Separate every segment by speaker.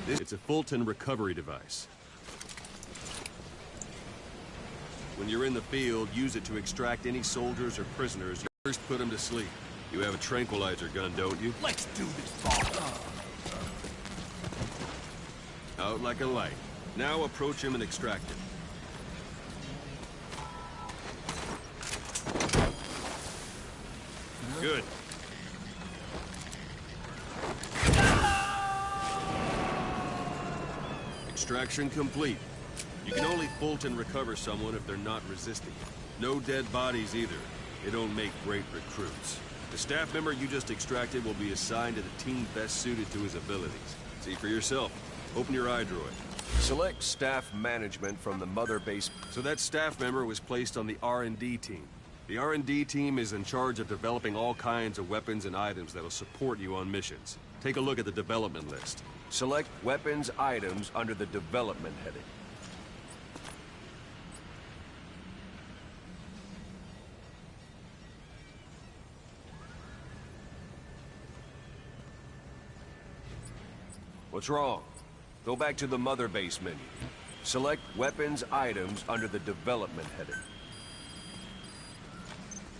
Speaker 1: It's a Fulton recovery device. When you're in the field, use it to extract any soldiers or prisoners. You first put them to sleep. You have a tranquilizer gun, don't you?
Speaker 2: Let's do this, boss.
Speaker 1: Out like a light. Now approach him and extract him. Good. Extraction complete. You can only Fulton recover someone if they're not resisting. No dead bodies either. They don't make great recruits. The staff member you just extracted will be assigned to the team best suited to his abilities. See for yourself. Open your iDroid. Select staff management from the mother base. So that staff member was placed on the R&D team. The R&D team is in charge of developing all kinds of weapons and items that'll support you on missions. Take a look at the development list. Select weapons items under the development heading. What's wrong? Go back to the mother base menu. Select weapons items under the development heading.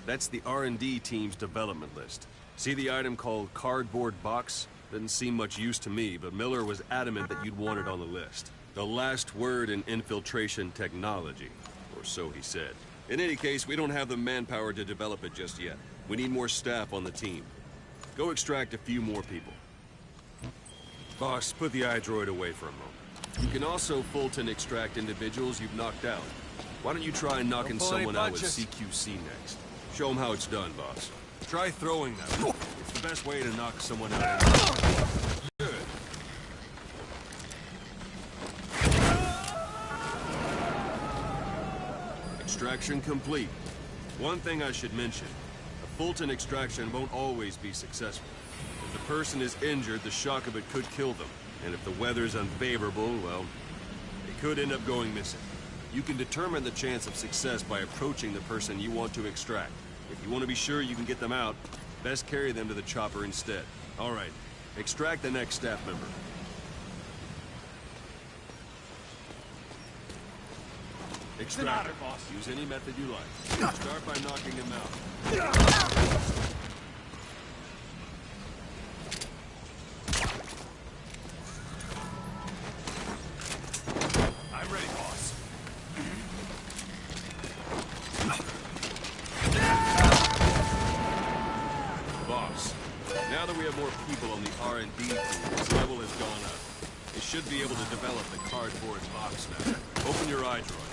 Speaker 1: That's the R&D team's development list. See the item called cardboard box? Doesn't seem much use to me, but Miller was adamant that you'd want it on the list. The last word in infiltration technology, or so he said. In any case, we don't have the manpower to develop it just yet. We need more staff on the team. Go extract a few more people. Boss, put the iDroid away for a moment. You can also Fulton extract individuals you've knocked out. Why don't you try knocking someone out with CQC next? Show them how it's done, boss. Try throwing them. It's the best way to knock someone out. Good. Extraction complete. One thing I should mention. A Fulton extraction won't always be successful. If the person is injured, the shock of it could kill them. And if the weather's unfavorable, well, they could end up going missing. You can determine the chance of success by approaching the person you want to extract. If you want to be sure you can get them out, best carry them to the chopper instead. All right, extract the next staff member. Extract him. Use any method you like. Start by knocking him out. Now that we have more people on the R&D team, its level has gone up. They should be able to develop the cardboard box now. Open your iDroid.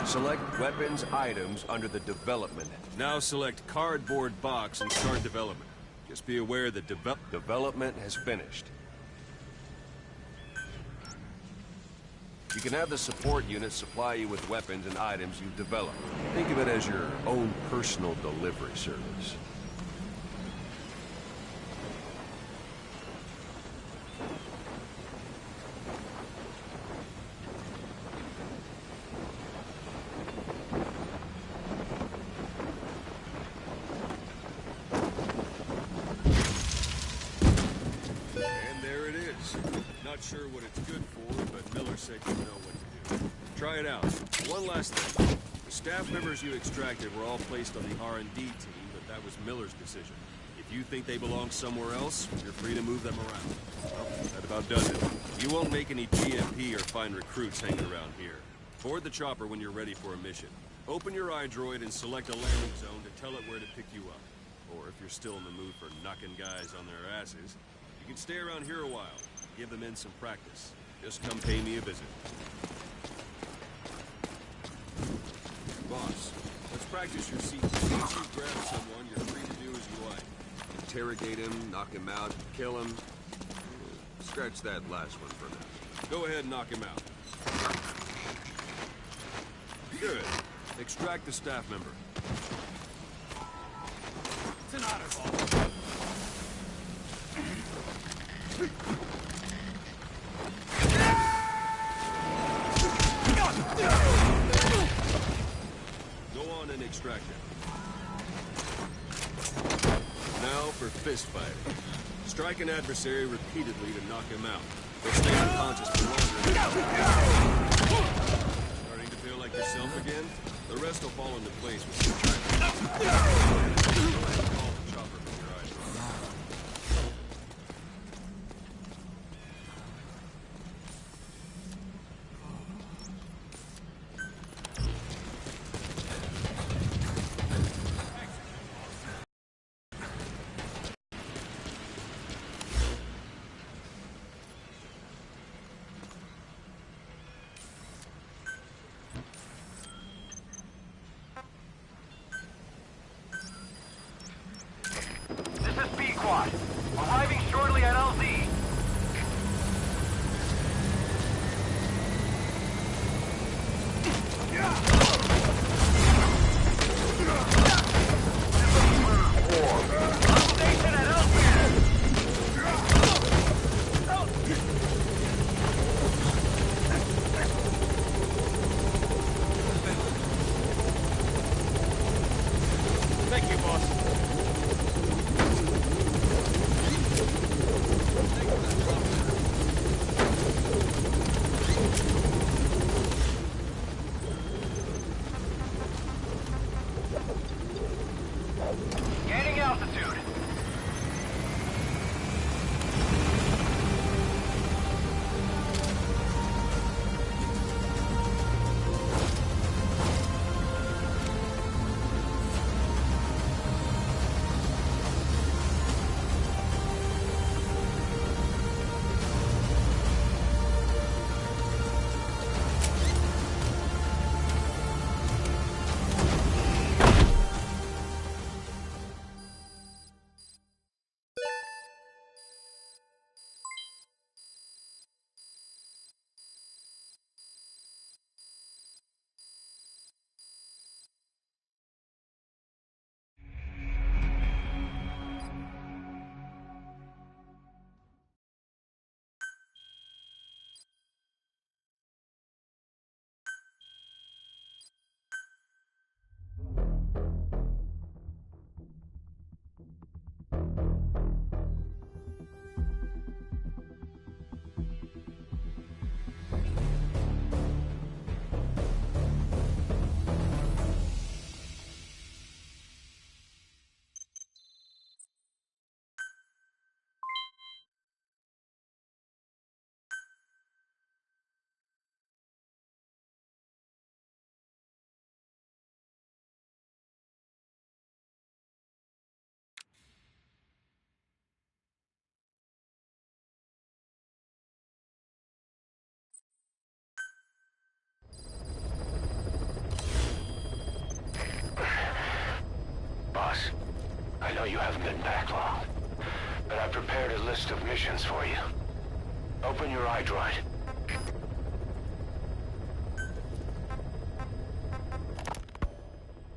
Speaker 1: Select weapons items under the development. Now select cardboard box and start development. Just be aware that development has finished. You can have the support unit supply you with weapons and items you've developed. Think of it as your own personal delivery service. Not sure what it's good for, but Miller said you know what to do. Try it out. One last thing. The staff members you extracted were all placed on the R&D team, but that was Miller's decision. If you think they belong somewhere else, you're free to move them around. Well, that about does it. You won't make any GMP or find recruits hanging around here. Board the chopper when you're ready for a mission. Open your iDroid and select a landing zone to tell it where to pick you up. Or if you're still in the mood for knocking guys on their asses, you can stay around here a while. Give the men some practice. Just come pay me a visit. Boss, let's practice your seat. Once you grab someone, you're free to do as you like. Interrogate him, knock him out, kill him. Scratch that last one for now. Go ahead and knock him out. Good. Extract the staff member.
Speaker 2: It's an honor, boss.
Speaker 1: Go on and extract him. Now for fist fighting. Strike an adversary repeatedly to knock him out. They'll stay unconscious for longer. Starting to feel like yourself again? The rest will fall into place with some chopper from your eyes.
Speaker 3: Arriving shortly at LZ. Station at LZ.
Speaker 2: Thank you, boss.
Speaker 3: Gaining altitude.
Speaker 4: Boss, I know you haven't been back long, but I've prepared a list of missions for you. Open your iDroid.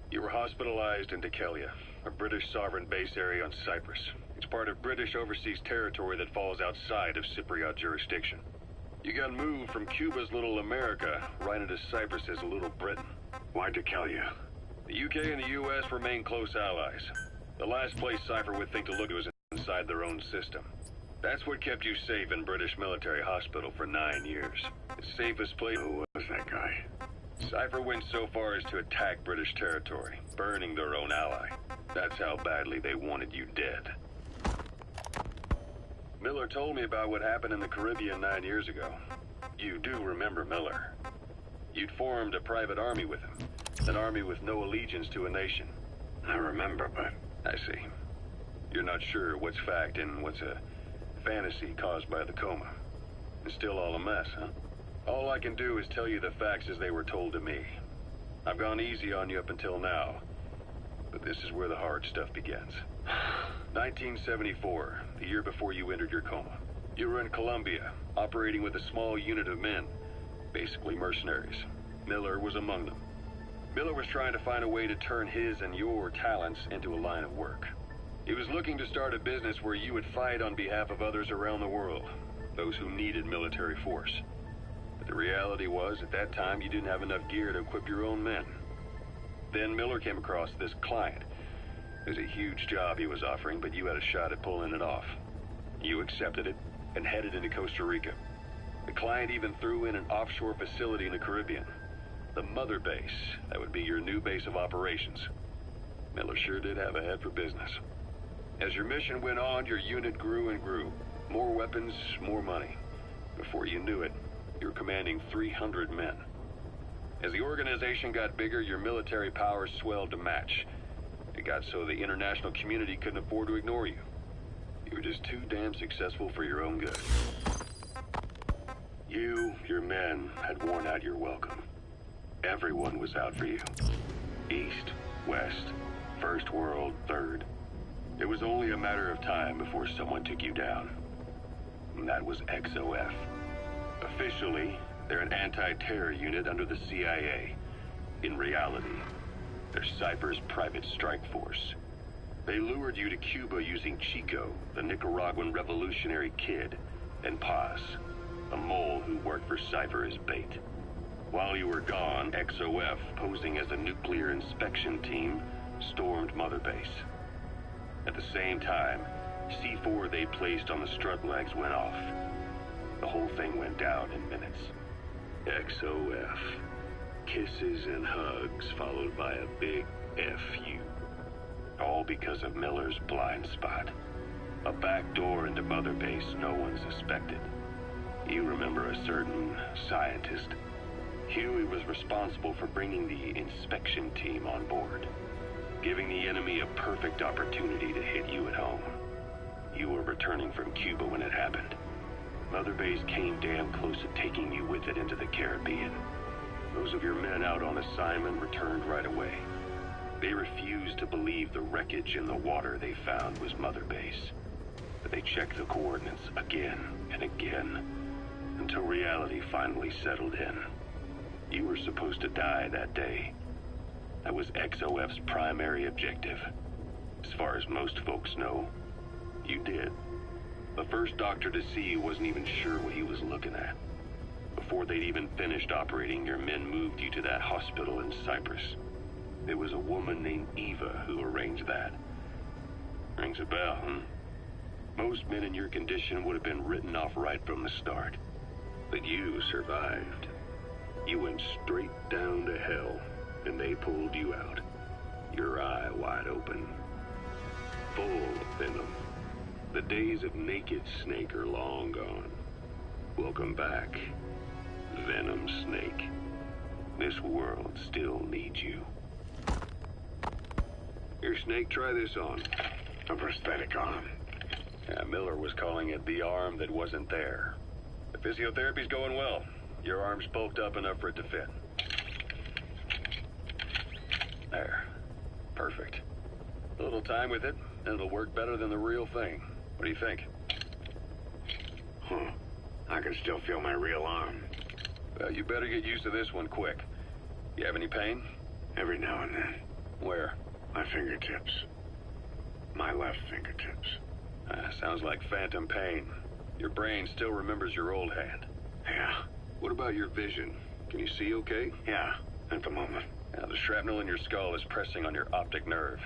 Speaker 1: You were hospitalized in Dekelia, a British sovereign base area on Cyprus. It's part of British overseas territory that falls outside of Cypriot jurisdiction. You got moved from Cuba's Little America right into Cyprus's Little Britain. Why Dekelia? The UK and the US remain close allies. The last place Cypher would think to look was inside their own system. That's what kept you safe in British military hospital for 9 years. The safest place... Who was that guy? Cypher went so far as to attack British territory, burning their own ally. That's how badly they wanted you dead. Miller told me about what happened in the Caribbean 9 years ago. You do remember Miller. You'd formed a private army with him. An army with no allegiance to a nation. I remember, but... I see. You're not sure what's fact and what's a fantasy caused by the coma. It's still all a mess, huh? All I can do is tell you the facts as they were told to me. I've gone easy on you up until now, but this is where the hard stuff begins. 1974, the year before you entered your coma. You were in Colombia, operating with a small unit of men, basically mercenaries. Miller was among them. Miller was trying to find a way to turn his and your talents into a line of work. He was looking to start a business where you would fight on behalf of others around the world, those who needed military force. But the reality was, at that time, you didn't have enough gear to equip your own men. Then Miller came across this client. It was a huge job he was offering, but you had a shot at pulling it off.
Speaker 5: You accepted it and headed into Costa Rica. The client even threw in an offshore facility in the Caribbean. The mother base, that would be your new base of operations. Miller sure did have a head for business. As your mission went on, your unit grew and grew. More weapons, more money. Before you knew it, you were commanding 300 men. As the organization got bigger, your military powers swelled to match. It got so the international community couldn't afford to ignore you. You were just too damn successful for your own good. You, your men, had worn out your welcome. Everyone was out for you. East, West, First World, Third. It was only a matter of time before someone took you down. And that was XOF. Officially, they're an anti-terror unit under the CIA. In reality, they're Cypher's private strike force. They lured you to Cuba using Chico, the Nicaraguan revolutionary kid, and Paz, a mole who worked for Cypher as bait. While you were gone, XOF, posing as a nuclear inspection team, stormed Mother Base. At the same time, C4 they placed on the strut legs went off. The whole thing went down in minutes. XOF. Kisses and hugs followed by a big FU. All because of Miller's blind spot. A back door into Mother Base no one suspected. You remember a certain scientist. Huey was responsible for bringing the inspection team on board, giving the enemy a perfect opportunity to hit you at home. You were returning from Cuba when it happened. Mother Base came damn close to taking you with it into the Caribbean. Those of your men out on assignment returned right away. They refused to believe the wreckage in the water they found was Mother Base. But they checked the coordinates again and again, until reality finally settled in. You were supposed to die that day. That was XOF's primary objective. As far as most folks know, you did. The first doctor to see you wasn't even sure what he was looking at. Before they'd even finished operating, your men moved you to that hospital in Cyprus. There was a woman named Eva who arranged that. Rings a bell, huh? Most men in your condition would have been written off right from the start. But you survived. You went straight down to hell, and they pulled you out. Your eye wide open. Full of venom. The days of naked Snake are long gone. Welcome back, Venom Snake. This world still needs you. Here, Snake, try this on. A prosthetic arm. Yeah, Miller was calling it the arm that wasn't there. The physiotherapy's going well. Your arm's bulked up enough for it to fit. There. Perfect. A little time with it, and it'll work better than the real thing. What do you think?
Speaker 4: I can still feel my real arm.
Speaker 5: Well, you better get used to this one quick. You have any pain?
Speaker 4: Every now and then.
Speaker 5: Where?
Speaker 4: My fingertips. My left fingertips.
Speaker 5: Sounds like phantom pain. Your brain still remembers your old hand.
Speaker 4: Yeah.
Speaker 5: What about your vision? Can you see okay?
Speaker 4: Yeah, at the moment.
Speaker 5: Now, the shrapnel in your skull is pressing on your optic nerve.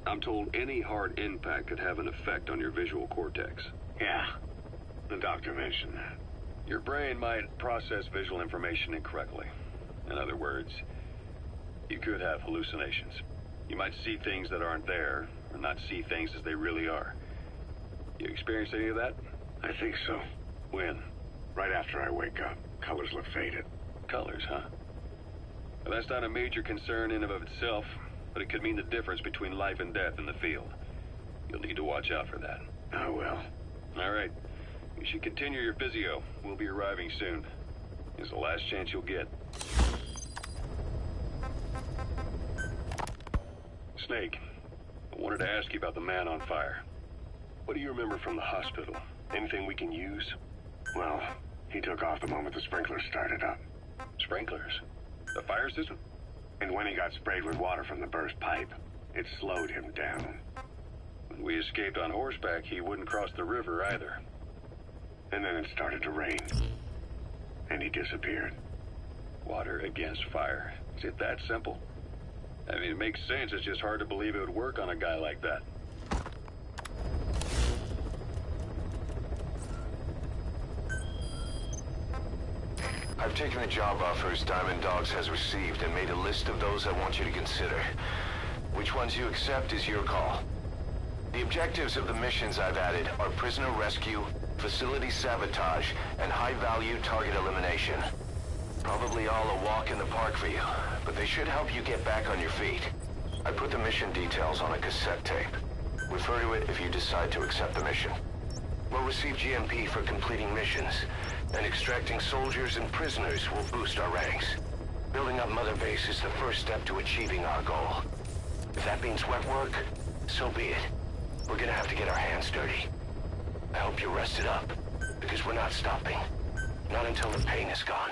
Speaker 5: I'm told any hard impact could have an effect on your visual cortex.
Speaker 4: Yeah, the doctor mentioned that.
Speaker 5: Your brain might process visual information incorrectly. In other words, you could have hallucinations. You might see things that aren't there, or not see things as they really are. You experienced any of that?
Speaker 4: I think so.
Speaker 5: When?
Speaker 4: Right after I wake up. Colors look faded.
Speaker 5: Colors, huh? Well, that's not a major concern in and of itself, but it could mean the difference between life and death in the field. You'll need to watch out for that.
Speaker 4: I will.
Speaker 5: All right. You should continue your physio. We'll be arriving soon. It's the last chance you'll get. Snake, I wanted to ask you about the man on fire. What do you remember from the hospital? Anything we can use?
Speaker 4: Well, he took off the moment the sprinklers started up.
Speaker 5: Sprinklers? The fire system?
Speaker 4: And when he got sprayed with water from the burst pipe, it slowed him down.
Speaker 5: When we escaped on horseback, he wouldn't cross the river either.
Speaker 4: And then it started to rain. And he disappeared.
Speaker 5: Water against fire. Is it that simple? I mean, it makes sense. It's just hard to believe it would work on a guy like that.
Speaker 4: I've taken the job offers Diamond Dogs has received and made a list of those I want you to consider. Which ones you accept is your call. The objectives of the missions I've added are prisoner rescue, facility sabotage, and high-value target elimination. Probably all a walk in the park for you, but they should help you get back on your feet. I put the mission details on a cassette tape. Refer to it if you decide to accept the mission. We'll receive GMP for completing missions, and extracting soldiers and prisoners will boost our ranks. Building up Mother Base is the first step to achieving our goal. If that means wet work, so be it. We're gonna have to get our hands dirty. I hope you're rested up, because we're not stopping. Not until the pain is gone.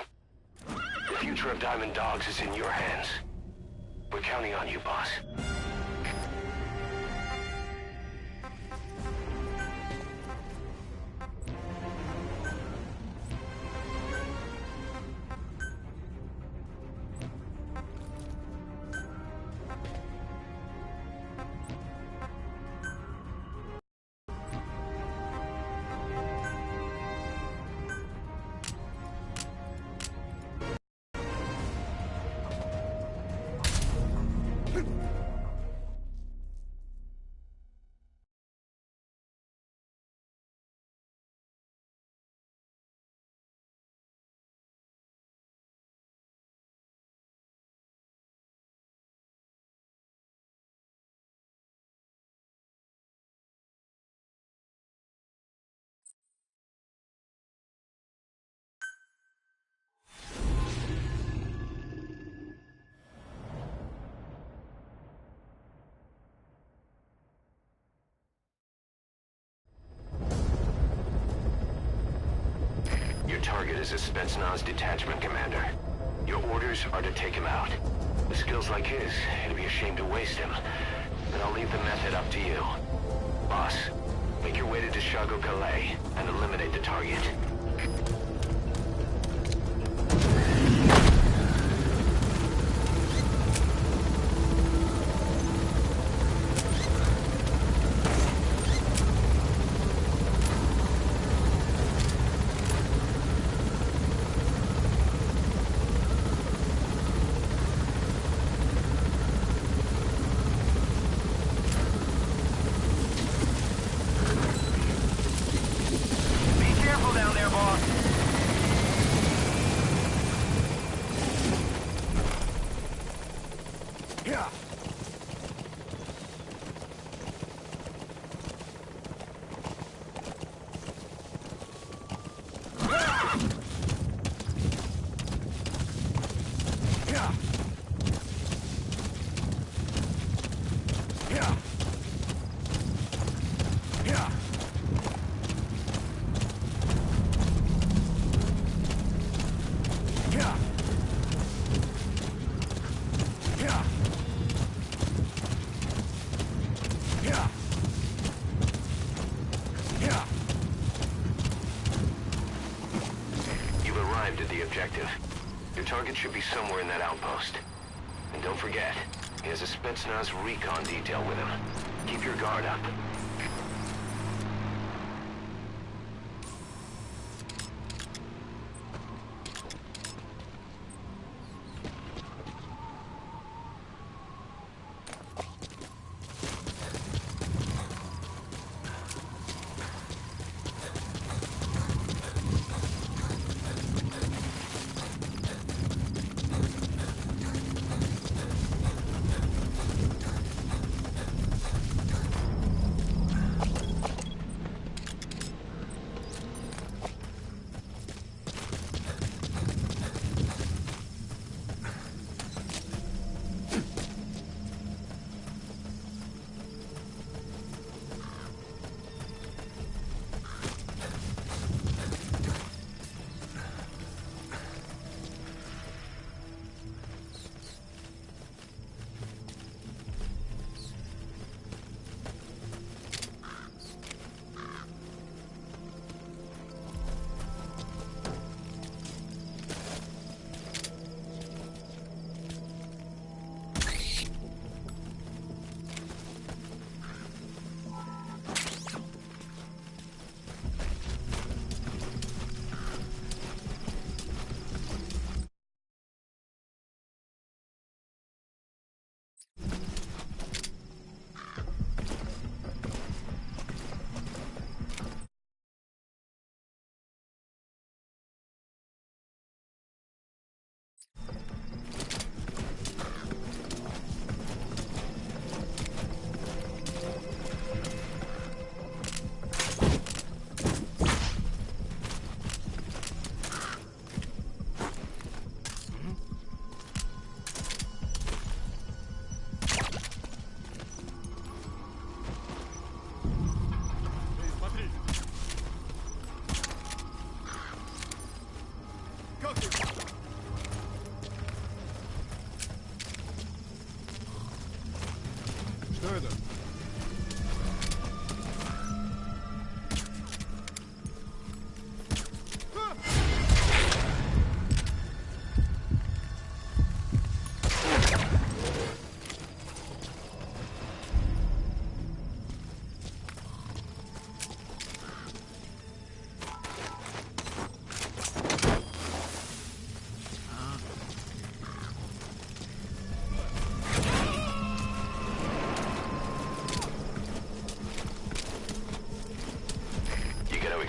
Speaker 4: The future of Diamond Dogs is in your hands. We're counting on you, boss. Your target is a Spetsnaz detachment commander. Your orders are to take him out. With skills like his, it'd be a shame to waste him. But I'll leave the method up to you. Boss, make your way to Deshago Calais and eliminate the target. Your target should be somewhere in that outpost. And don't forget, he has a Spetsnaz recon detail with him. Keep your guard up.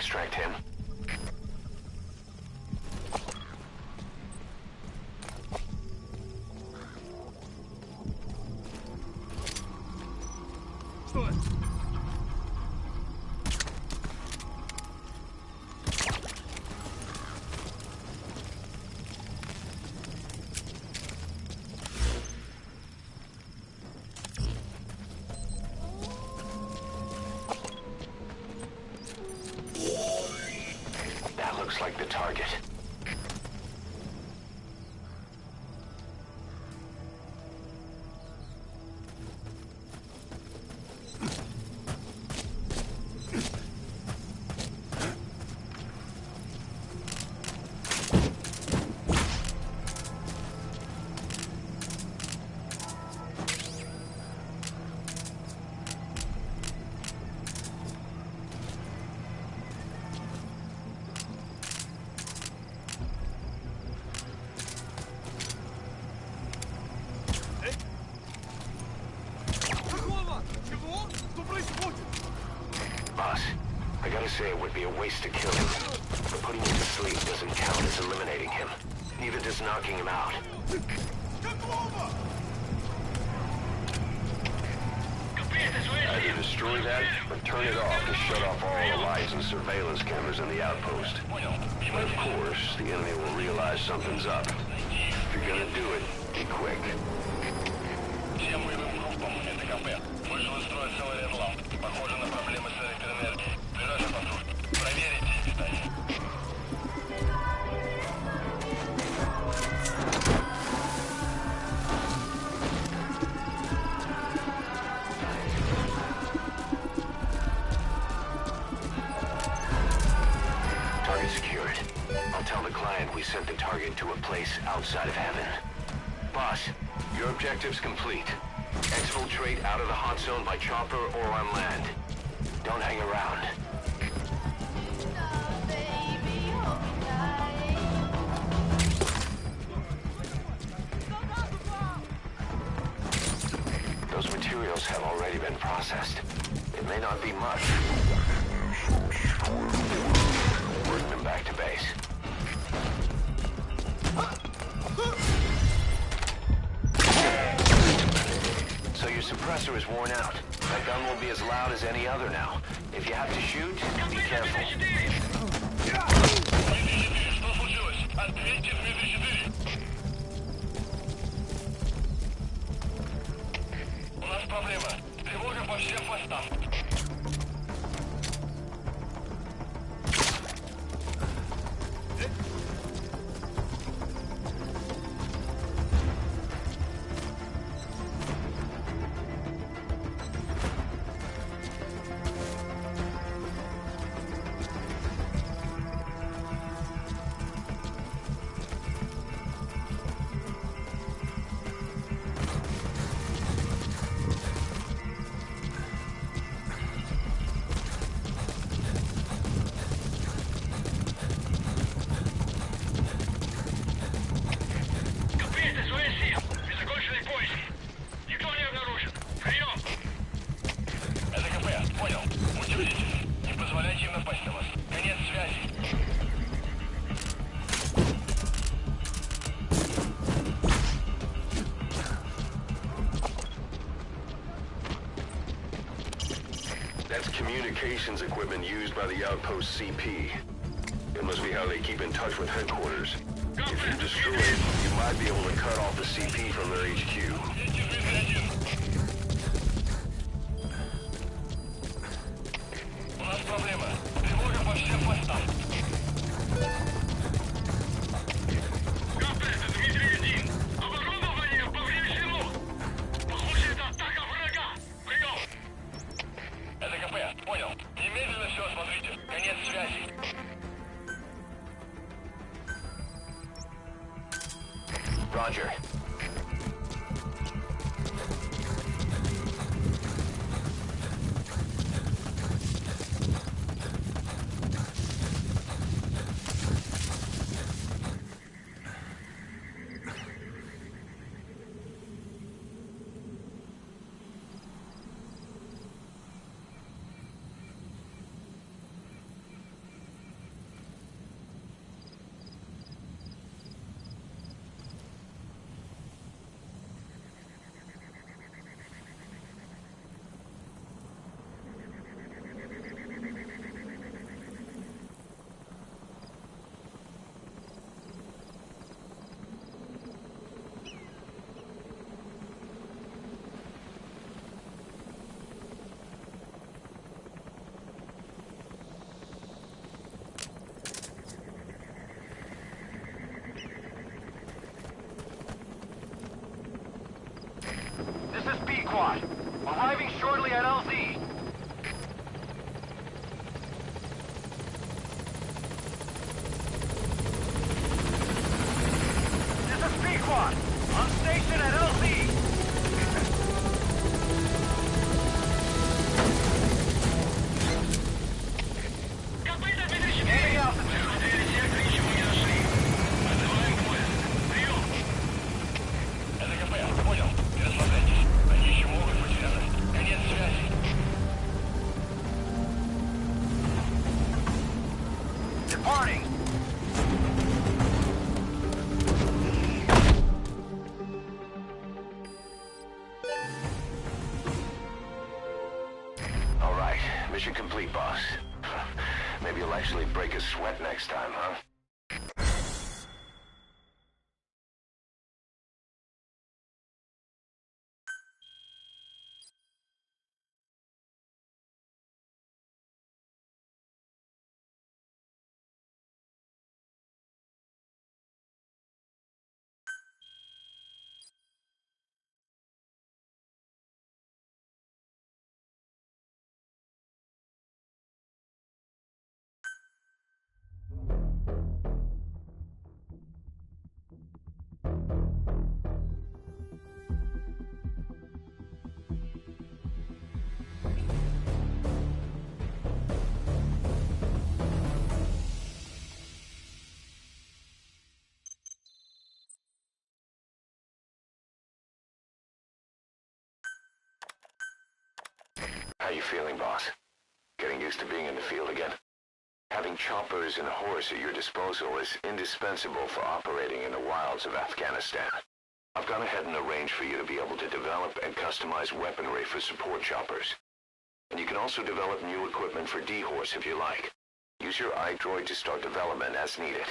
Speaker 4: extract him.
Speaker 2: Что это?
Speaker 4: That looks like the target.
Speaker 2: Какого? Чего? Что происходит?
Speaker 4: Boss, I gotta say it would be a waste to kill him. But putting him to sleep doesn't count as eliminating him. Neither does knocking him out.
Speaker 2: Какого?
Speaker 4: Either destroy that, or turn it off to shut off all the lights and surveillance cameras in the outpost. But of course, the enemy will realize something's up. If you're gonna do it, be quick.
Speaker 3: Всем боевым группам, это Covert. Вышел из строя целый ряд ламп. Похоже на проблемы с электроэнергией. Ближайший патруль. Проверите эти здания.
Speaker 4: Target secured. I'll tell the client we sent the target to a place outside of heaven. Boss, your objective's complete. Exfiltrate out of the hot zone by chopper or on land. Don't hang around. Those materials have already been processed. It may not be much. Bring them back to base. So your suppressor is worn out. That gun will be as loud as any other now. If you have to shoot, be careful.
Speaker 3: Что случилось? Ответьте в Дмитрий 4. У нас проблема. Тревога по всем постам.
Speaker 4: That's communications equipment used by the outpost CP. It must be how they keep in touch with headquarters. If you destroy it, you might be able to cut off the CP from their HQ.
Speaker 3: У нас проблема. Тревога по всем постам. Covert, это Дмитрий 1. Оборудование повреждено. Похоже, это атака врага. Прием. Это КП, понял. Немедленно все осмотрите. Конец связи.
Speaker 4: Roger.
Speaker 3: departing.
Speaker 4: All right, mission complete, boss. Maybe you'll actually break a sweat next time, huh? How you feeling, boss? Getting used to being in the field again? Having choppers and a horse at your disposal is indispensable for operating in the wilds of Afghanistan. I've gone ahead and arranged for you to be able to develop and customize weaponry for support choppers. And you can also develop new equipment for D-Horse if you like. Use your iDroid to start development as needed.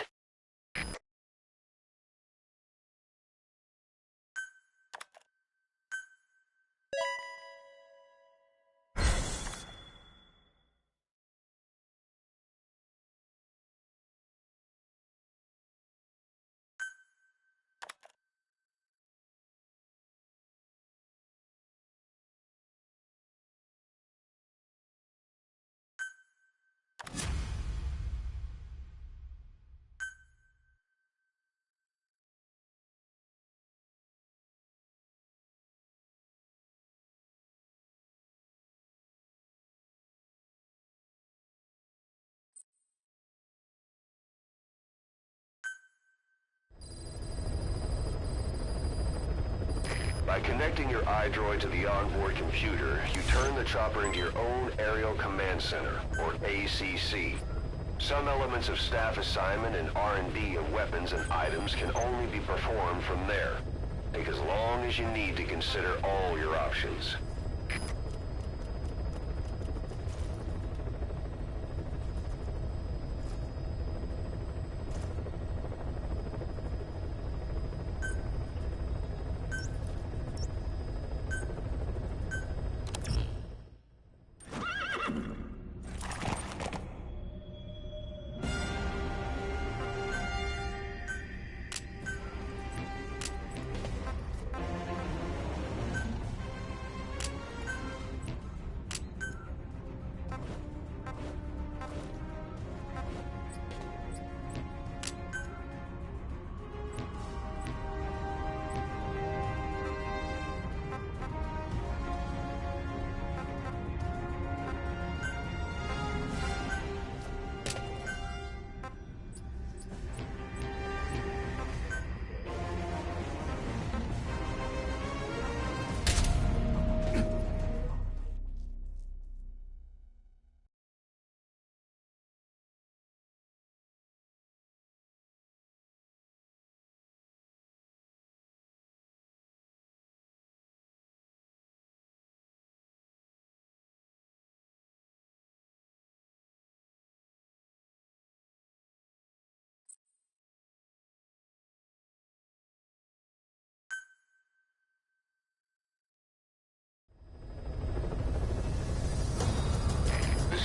Speaker 4: By connecting your iDroid to the onboard computer, you turn the chopper into your own Aerial Command Center, or ACC. Some elements of staff assignment and R&D of weapons and items can only be performed from there. Take as long as you need to consider all your options.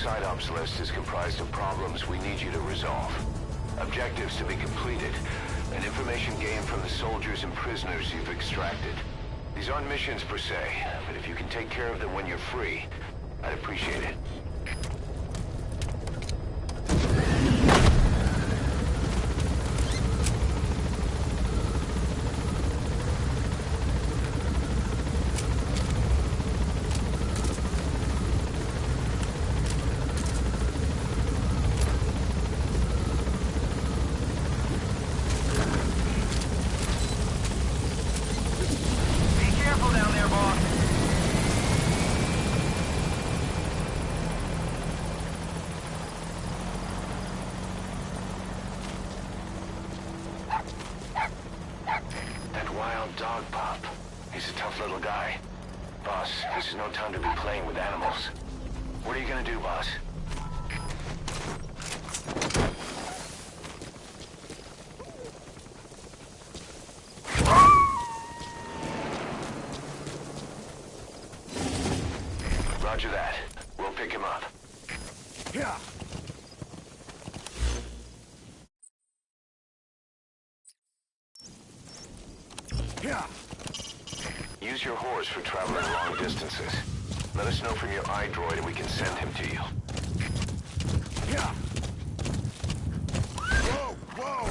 Speaker 4: Side ops list is comprised of problems we need you to resolve. Objectives to be completed, and information gained from the soldiers and prisoners you've extracted. These aren't missions per se, but if you can take care of them when you're free, I'd appreciate it. about Dog Pop. He's a tough little guy. Boss, this is no time to be playing with animals. What are you gonna do, boss? Roger that. We'll pick him up.
Speaker 2: Yeah. Yeah.
Speaker 4: Use your horse for traveling long distances. Let us know from your iDroid and we can send him to you.
Speaker 2: Yeah. Whoa, whoa.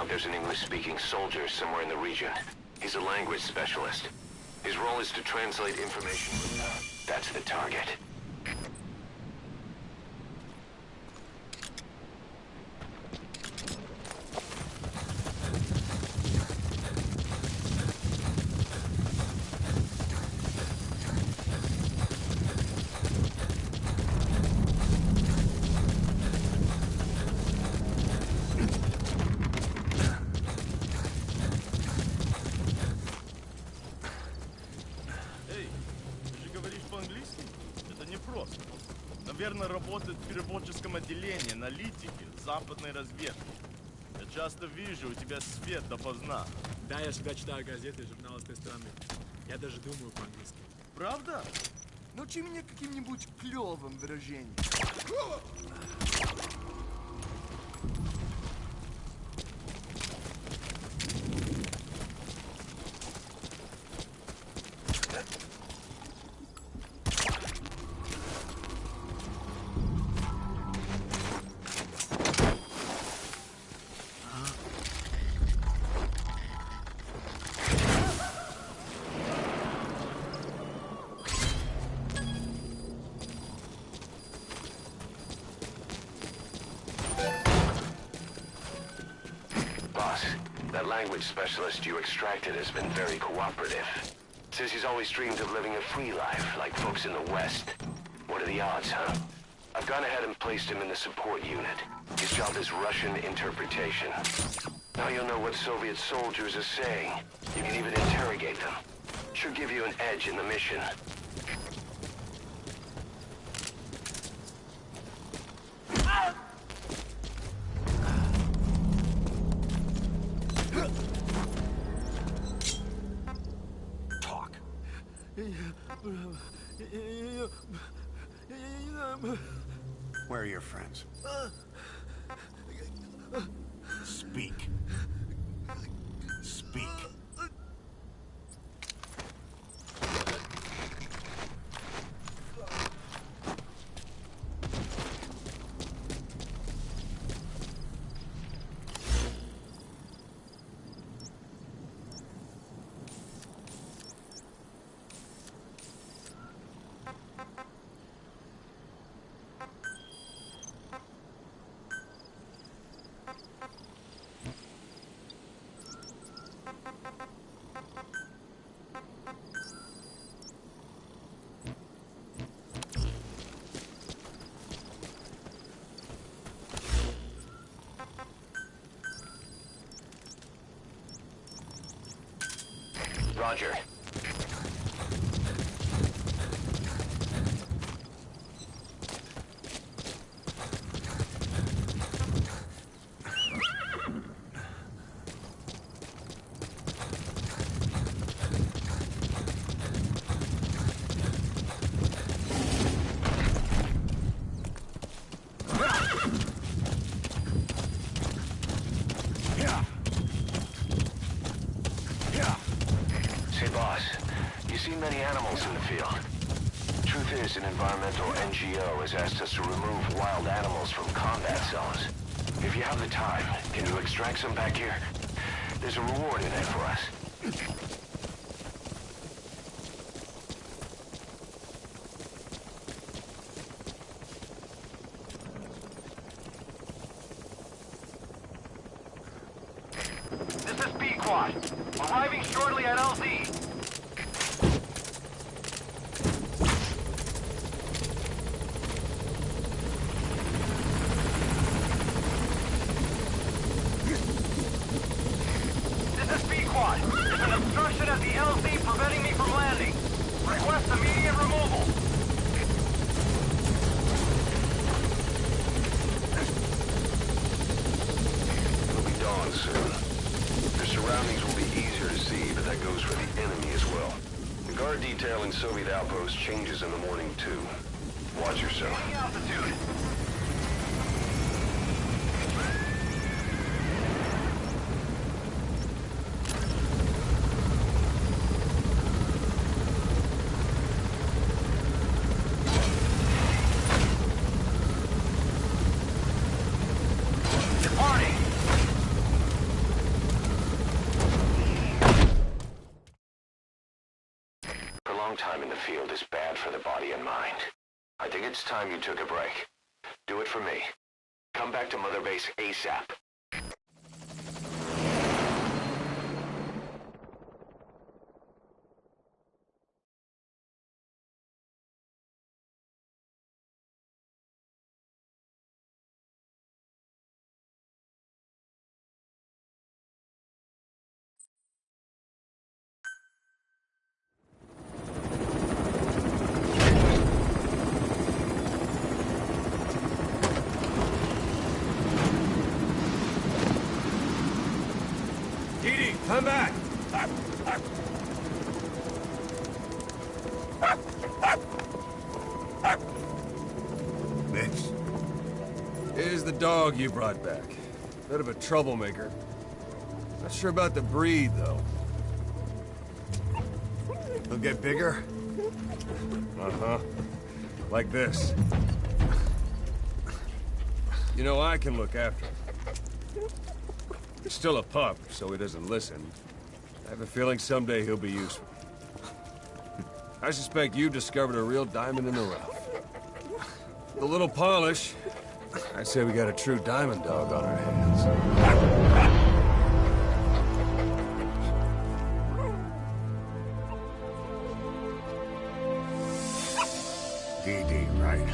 Speaker 4: There's an English-speaking soldier somewhere in the region. He's a language specialist. His role is to translate information. That's the target.
Speaker 6: Наверное, работает в переводческом отделении, аналитики, западной разведки. Я часто вижу, у тебя свет допоздна.
Speaker 7: Да, я всегда читаю газеты и журналы с той стороны. Я даже думаю по-английски.
Speaker 6: Правда?
Speaker 2: Научи меня каким-нибудь клёвым выражением.
Speaker 4: That language specialist you extracted has been very cooperative. Says he's always dreamed of living a free life, like folks in the West. What are the odds, huh? I've gone ahead and placed him in the support unit. His job is Russian interpretation. Now you'll know what Soviet soldiers are saying. You can even interrogate them. Should give you an edge in the mission.
Speaker 2: Talk.
Speaker 8: Where are your friends? Speak. Speak.
Speaker 4: Roger. Many animals in the field. Truth is, an environmental NGO has asked us to remove wild animals from combat zones. If you have the time, can you extract some back here? There's a reward in it for us.
Speaker 3: This is B-Quad. Arriving shortly at LZ. There's an obstruction at the LZ preventing me from landing. Request immediate removal.
Speaker 4: It'll be dawn soon. Their surroundings will be easier to see, but that goes for the enemy as well. The guard detail in Soviet outposts changes in the morning, too. Watch yourself.
Speaker 3: Gaining altitude.
Speaker 4: Time in the field is bad for the body and mind. I think it's time you took a break. Do it for me. Come back to Mother Base ASAP.
Speaker 1: Come back!
Speaker 8: Mitch.
Speaker 1: Here's the dog you brought back. Bit of a troublemaker. Not sure about the breed, though.
Speaker 8: He'll get bigger?
Speaker 1: Uh-huh. Like this. You know, I can look after him. He's still a pup, so he doesn't listen. I have a feeling someday he'll be useful. I suspect you discovered a real diamond in the rough. With a little polish, I'd say we got a true diamond dog on our hands.
Speaker 8: DD, right?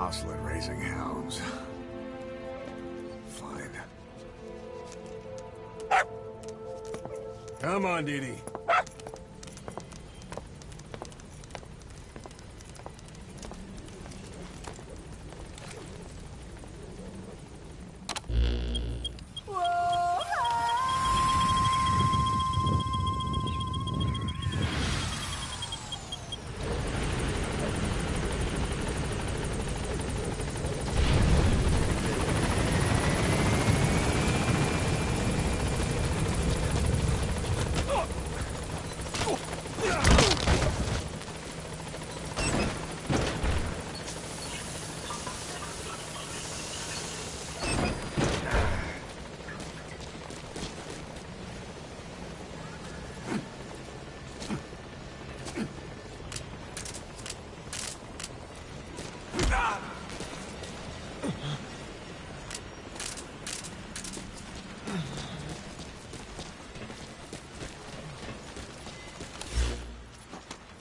Speaker 8: Consulate raising hounds. Fine. Come on, Dee Dee.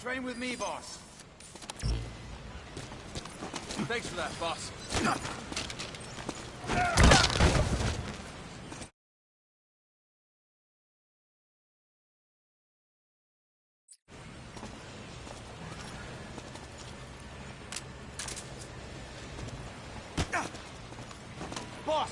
Speaker 9: Train with me, boss. Thanks for that, boss. Boss!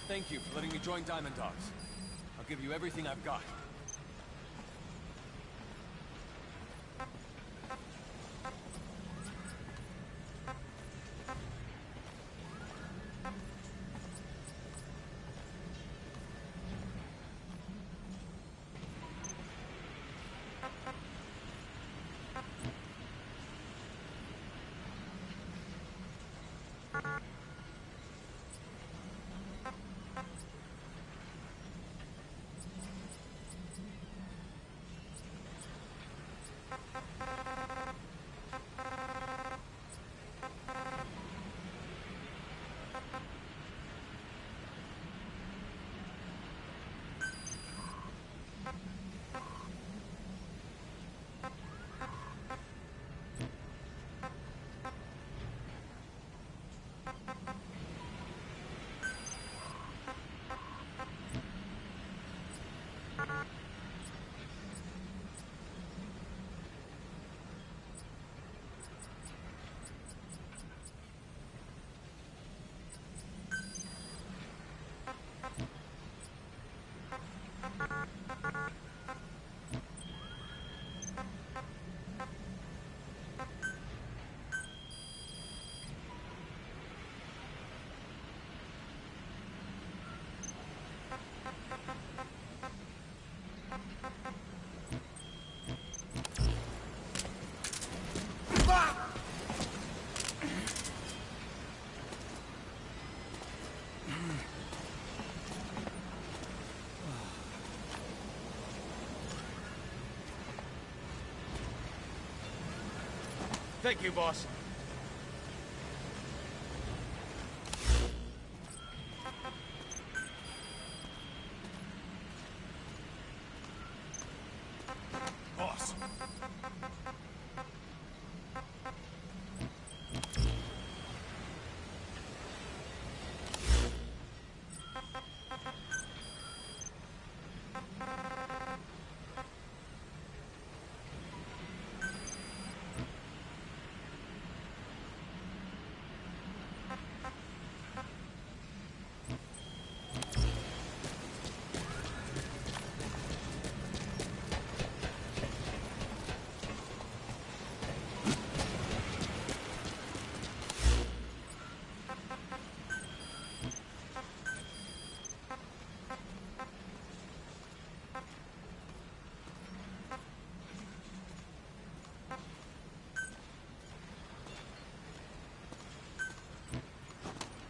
Speaker 9: Thank you for letting me join Diamond Dogs. I'll give you everything I've got. Thank you, boss. Boss.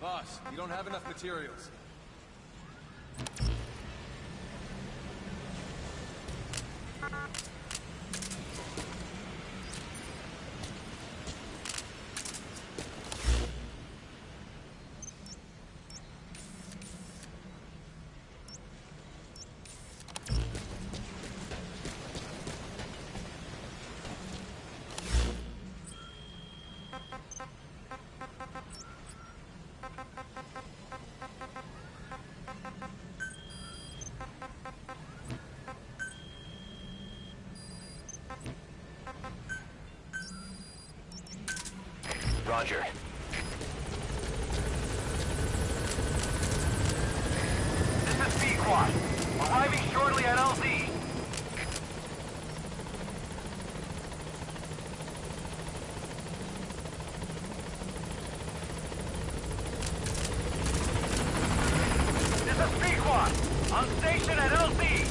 Speaker 9: Boss, you don't have enough materials.
Speaker 4: Roger.
Speaker 3: This is B-Quad. Arriving shortly at LZ. This is B-Quad. On station at LZ.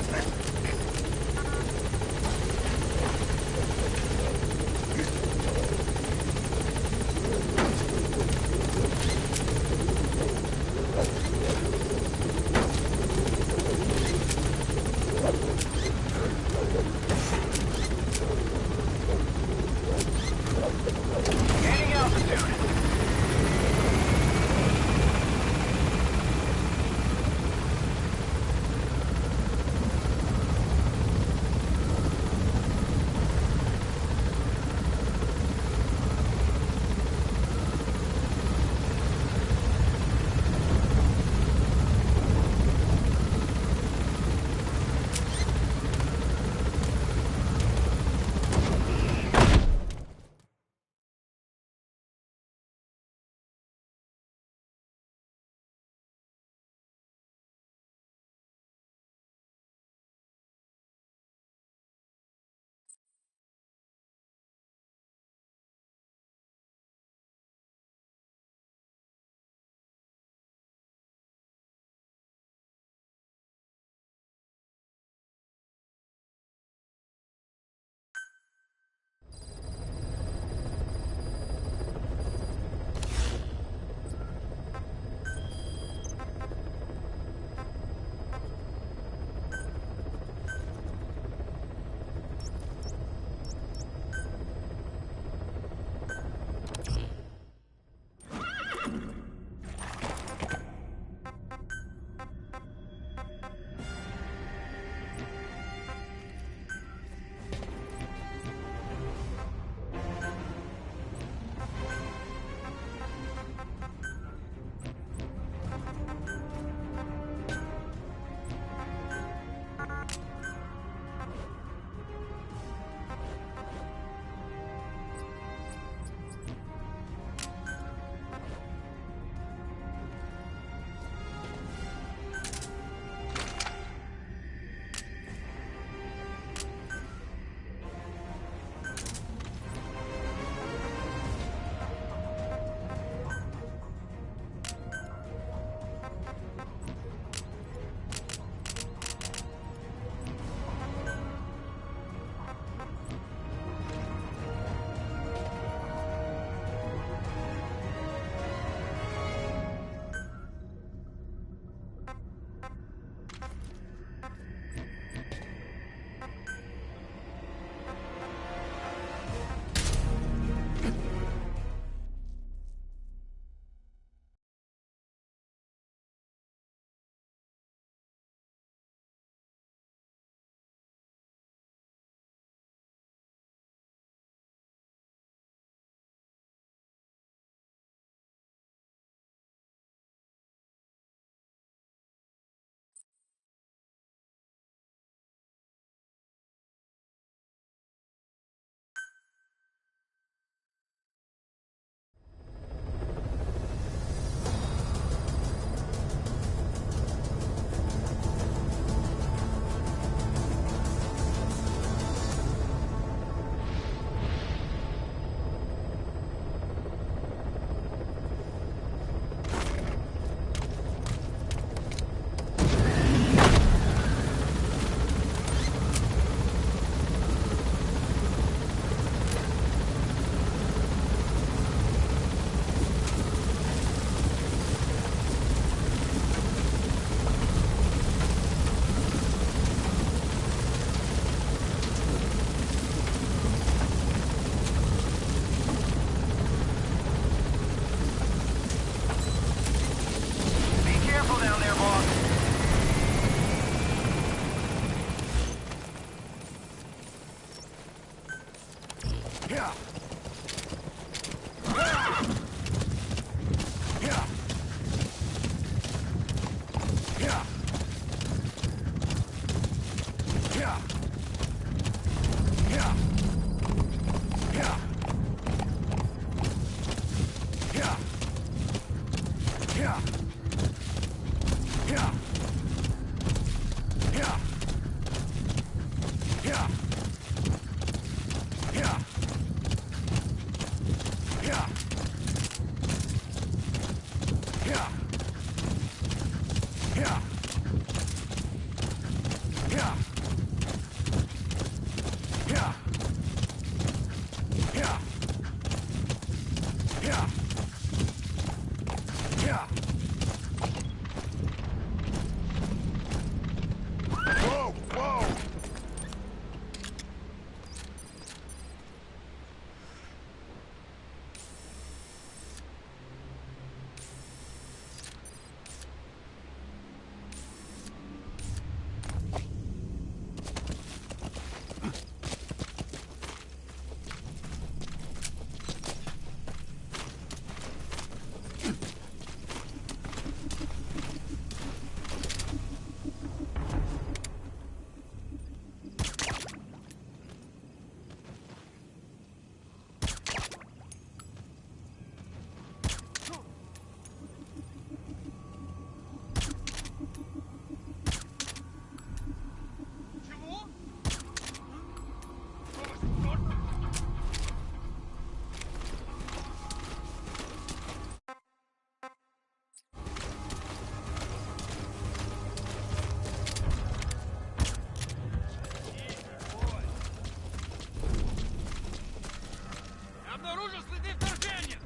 Speaker 3: Обнаружил следы вторжения!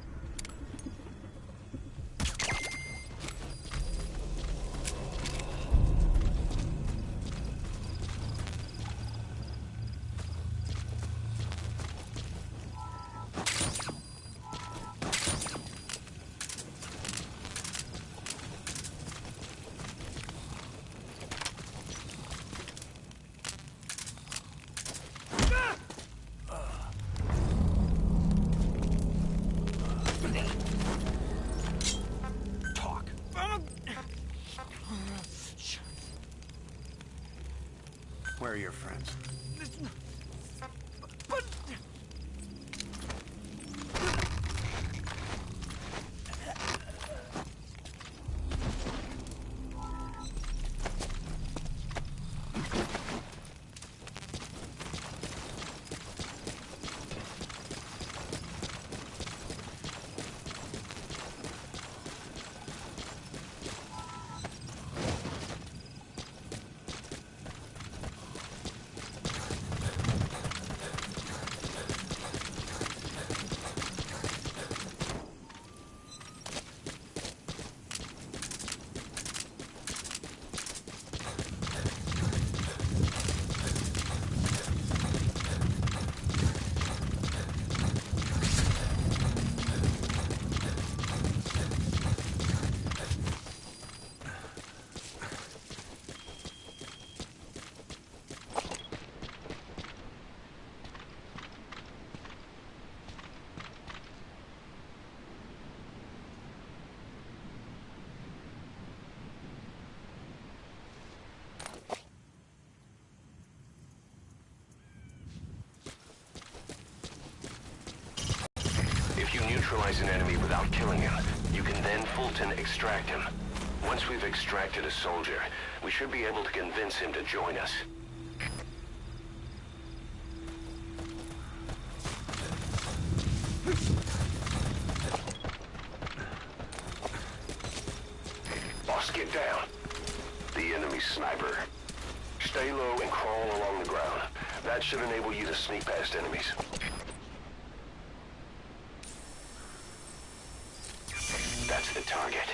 Speaker 8: Where are your friends?
Speaker 4: If you neutralize an enemy without killing him, you can then Fulton extract him. Once we've extracted a soldier, we should be able to convince him to join us. Boss, get down. The enemy sniper. Stay low and crawl along the ground. That should enable you to sneak past enemies. That's the target.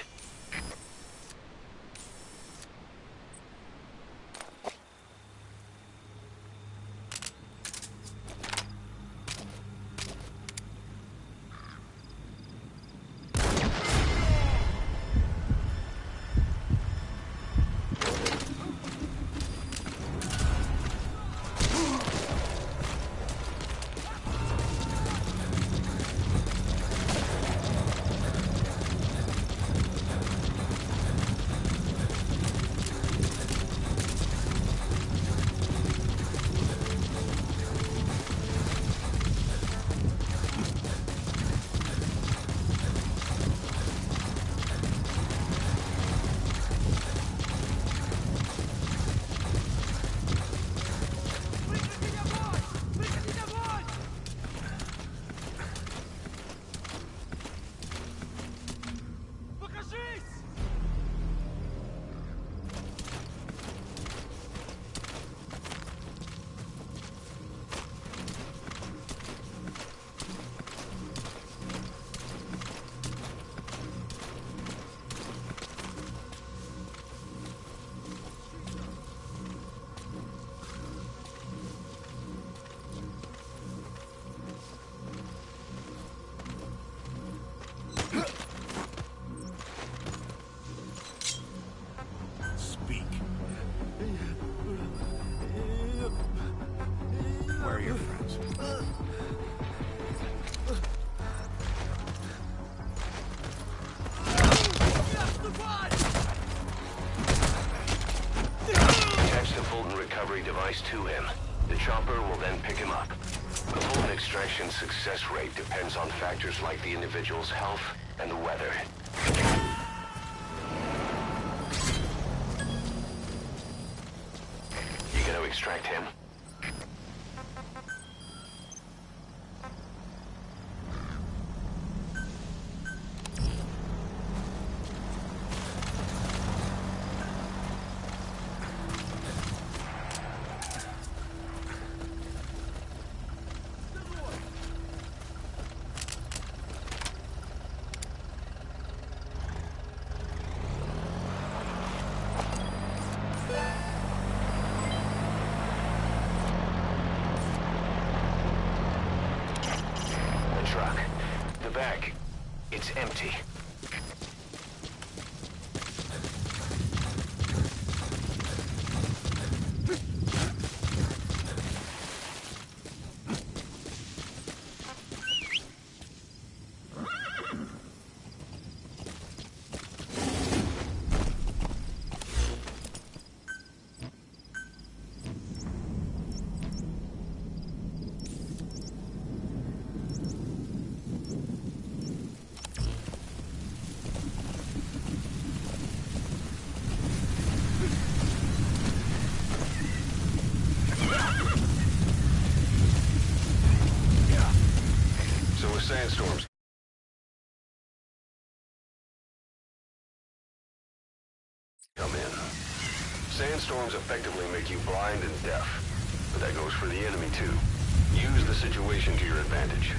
Speaker 8: Where are your friends?
Speaker 4: Attach the Fulton recovery device to him. The chopper will then pick him up. The Fulton extraction success rate depends on factors like the individual's health and the weather. You gonna extract him? back. It's empty. Sandstorms. Come in. Sandstorms effectively make you blind and deaf, but that goes for the enemy too. Use the situation to your advantage.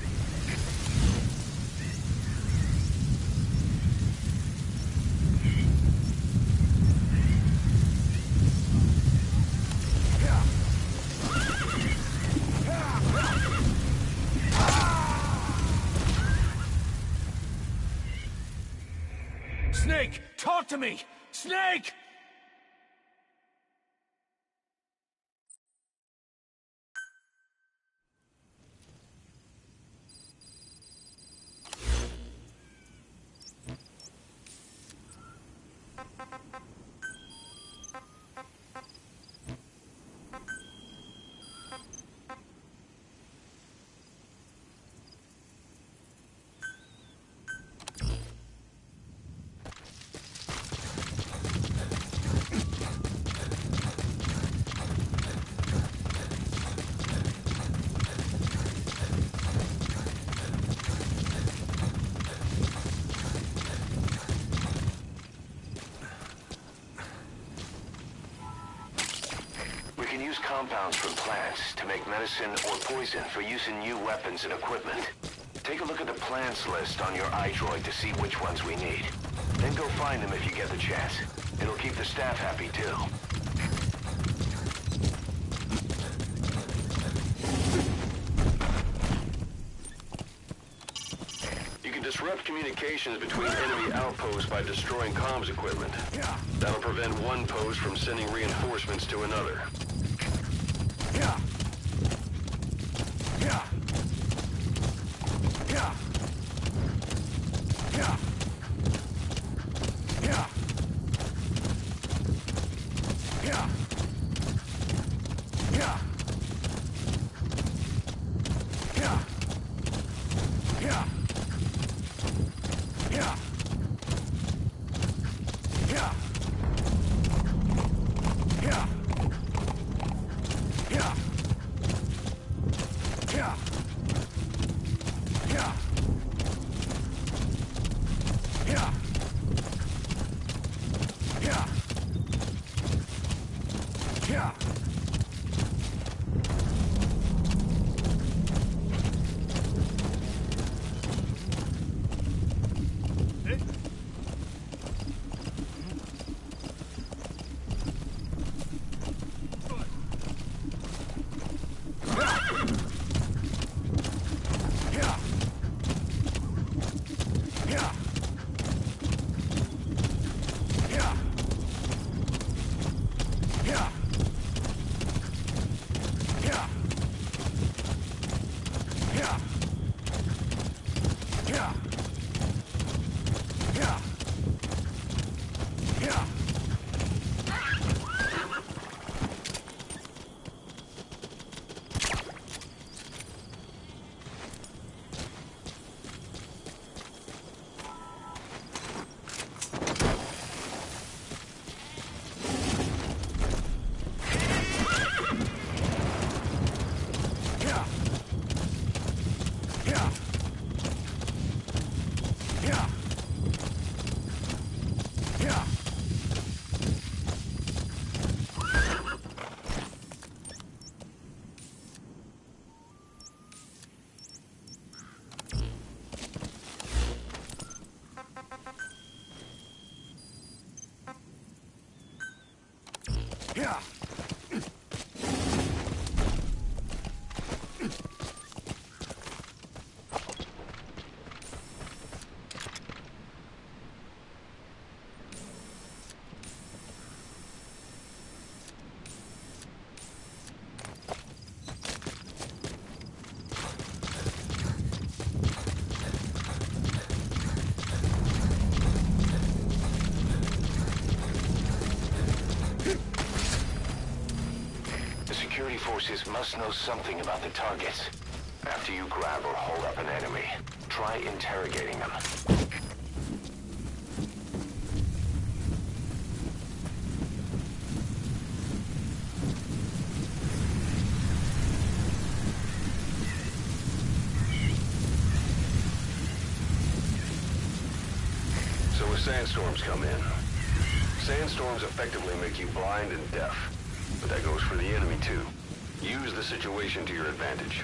Speaker 3: Snake! Talk to me! Snake!
Speaker 4: Compounds from plants to make medicine or poison for use in new weapons and equipment. Take a look at the plants list on your iDroid to see which ones we need. Then go find them if you get the chance. It'll keep the staff happy too. You can disrupt communications between enemy outposts by destroying comms equipment. That'll prevent one post from sending reinforcements to another.
Speaker 3: Yeah. Yeah. Yeah. Yeah. Yeah. Yeah. Yeah. Yeah. Yeah. Yeah. Yeah. Yeah. Yeah. Yeah. Yeah. Yeah. Yeah. Yeah.
Speaker 4: forces must know something about the targets. After you grab or hold up an enemy, try interrogating them.
Speaker 5: So when sandstorms come in, sandstorms effectively make you blind and deaf. But that goes for the enemy too. Use the situation to your advantage.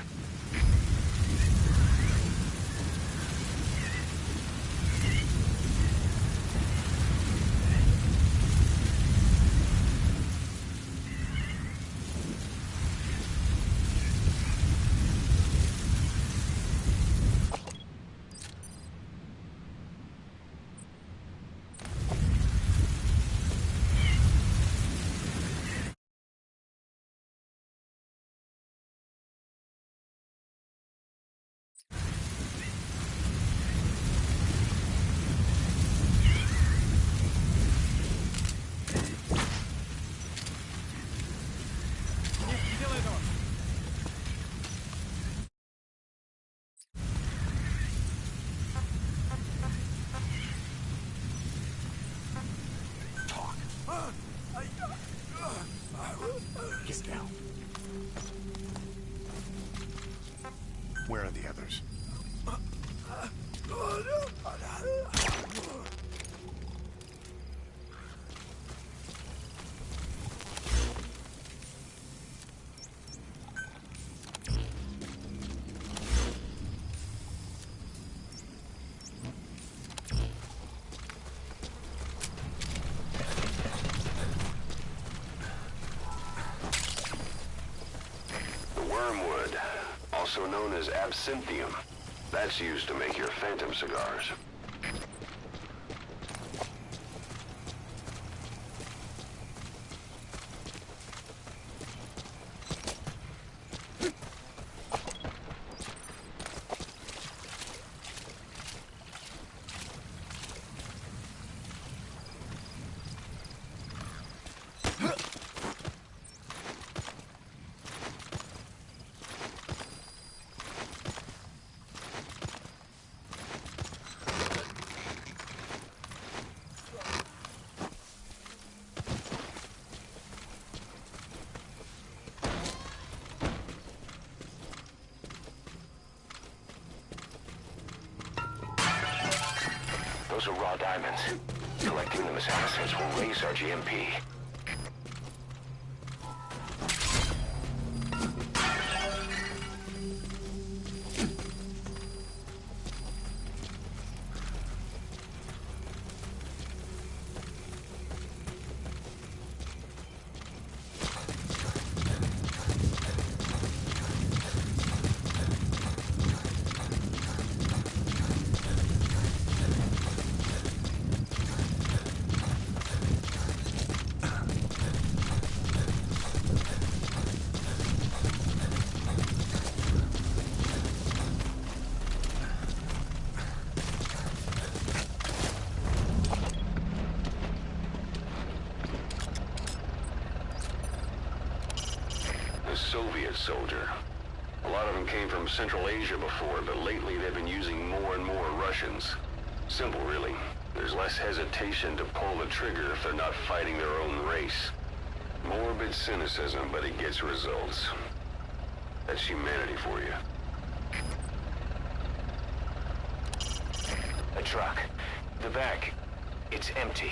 Speaker 8: Get down. Where are the others?
Speaker 5: Wormwood, also known as absinthium. That's used to make your phantom cigars.
Speaker 4: Those are raw diamonds. Collecting them as assets will raise our GMP.
Speaker 5: Soviet soldier. A lot of them came from Central Asia before, but lately they've been using more and more Russians. Simple, really. There's less hesitation to pull the trigger if they're not fighting their own race. Morbid cynicism, but it gets results. That's humanity for you.
Speaker 4: A truck. The back. It's empty.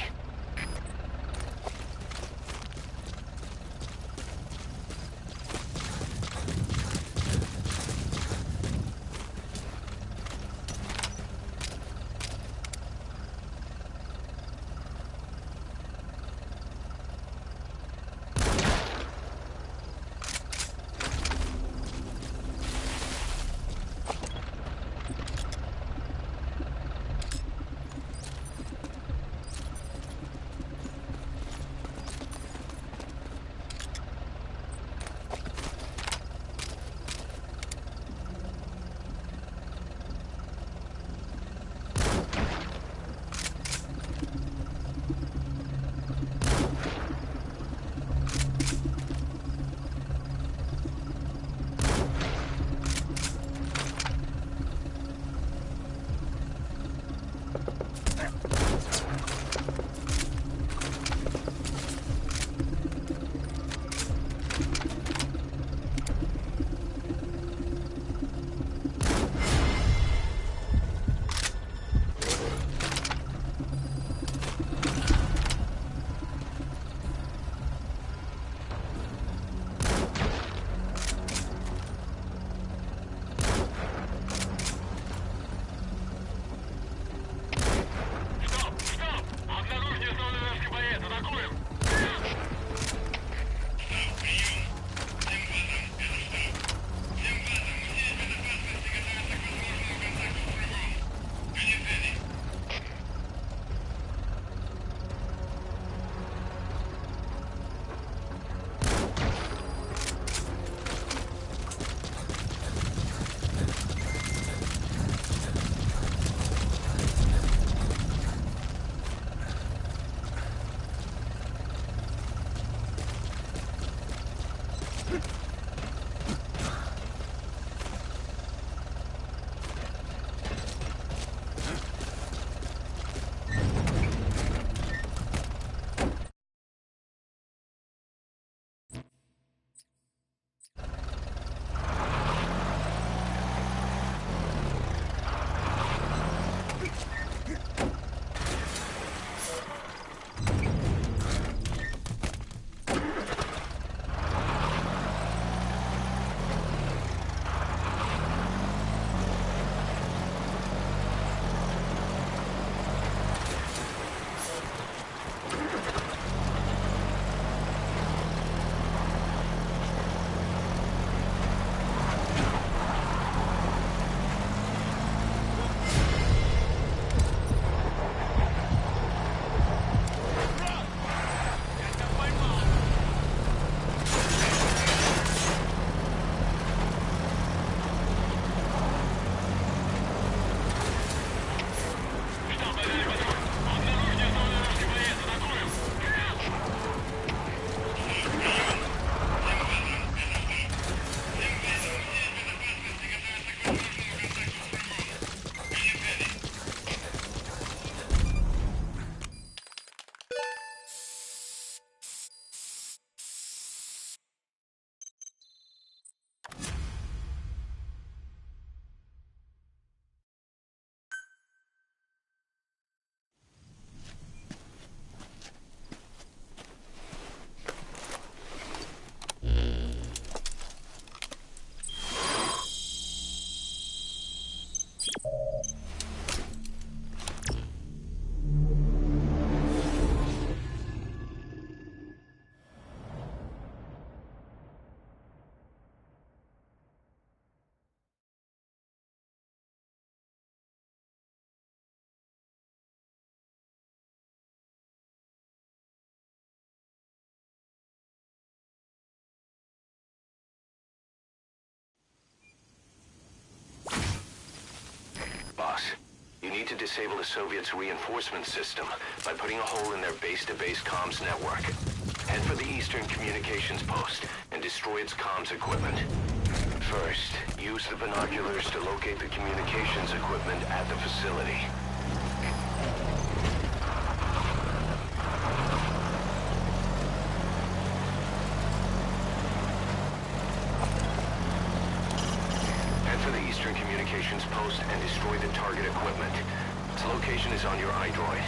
Speaker 4: disable the Soviets' reinforcement system by putting a hole in their base-to-base comms network. Head for the Eastern Communications Post and destroy its comms equipment. First, use the binoculars to locate the communications equipment at the facility. Head for the Eastern Communications Post and destroy the target equipment. Its location is on your iDroid.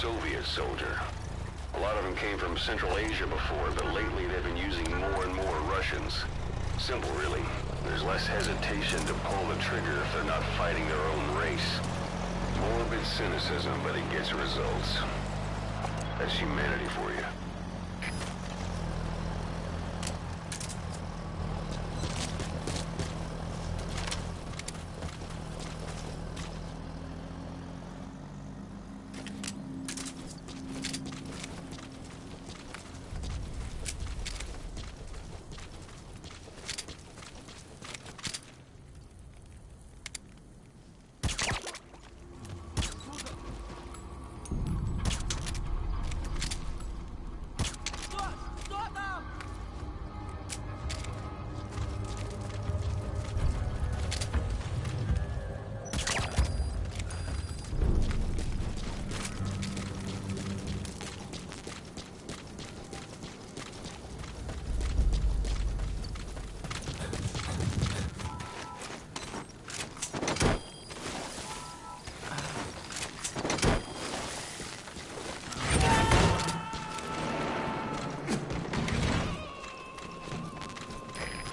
Speaker 5: Soviet soldier. A lot of them came from Central Asia before, but lately they've been using more and more Russians. Simple, really. There's less hesitation to pull the trigger if they're not fighting their own race. Morbid cynicism, but it gets results. That's humanity for you.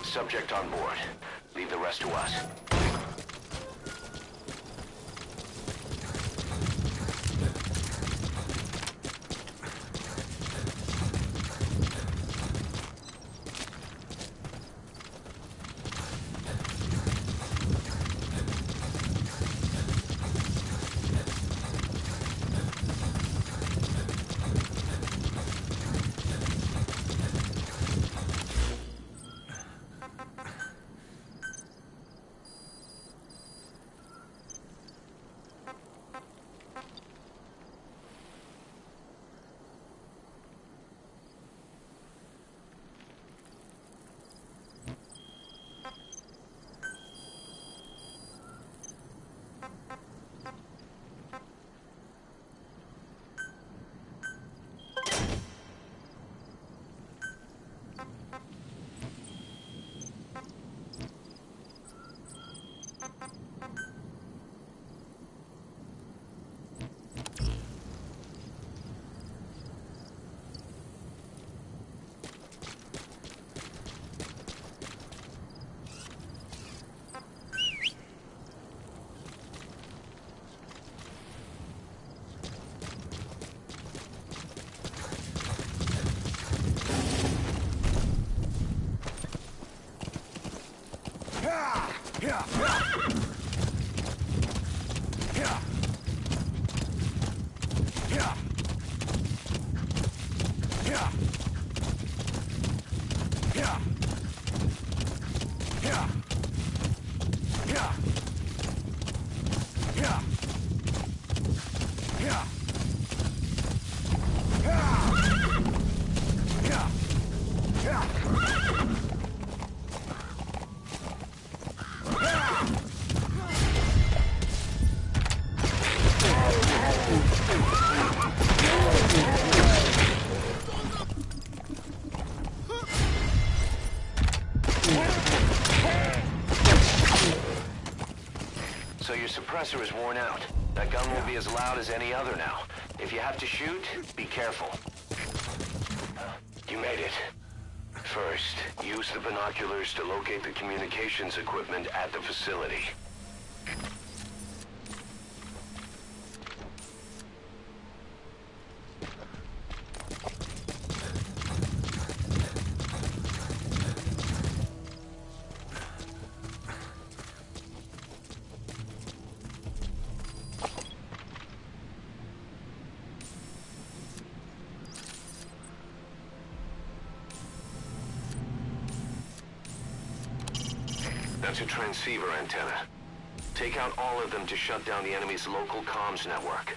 Speaker 4: Subject on board. Leave the rest to us. So your suppressor is worn out. That gun won't be as loud as any other now. If you have to shoot, be careful. You made it. First, use the binoculars to locate the communications equipment at the facility. That's a transceiver antenna. Take out all of them to shut down the enemy's local comms network.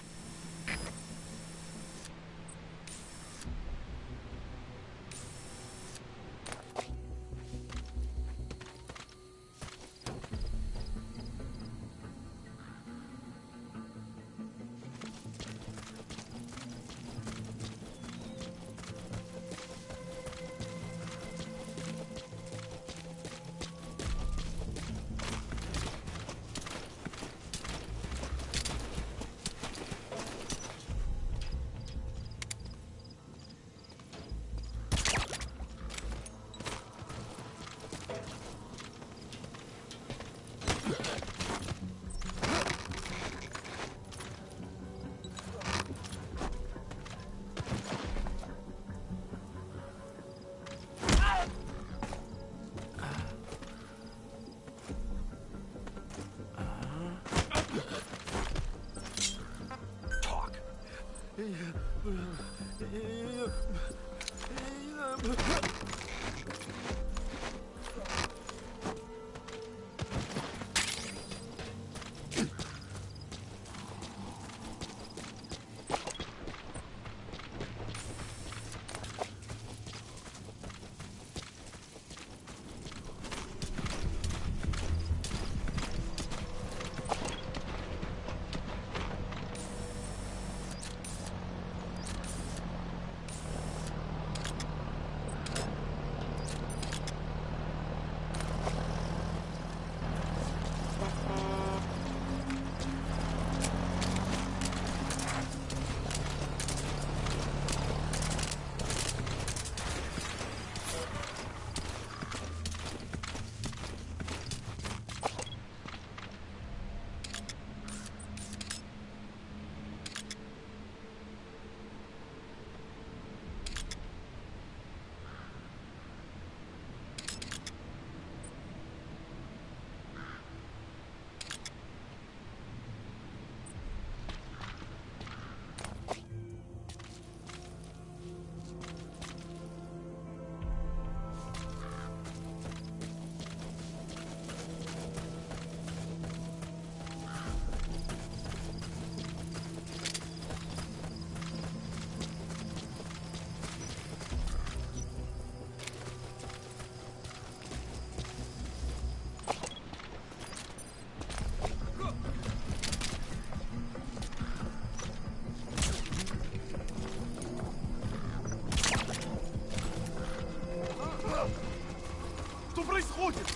Speaker 6: Что происходит?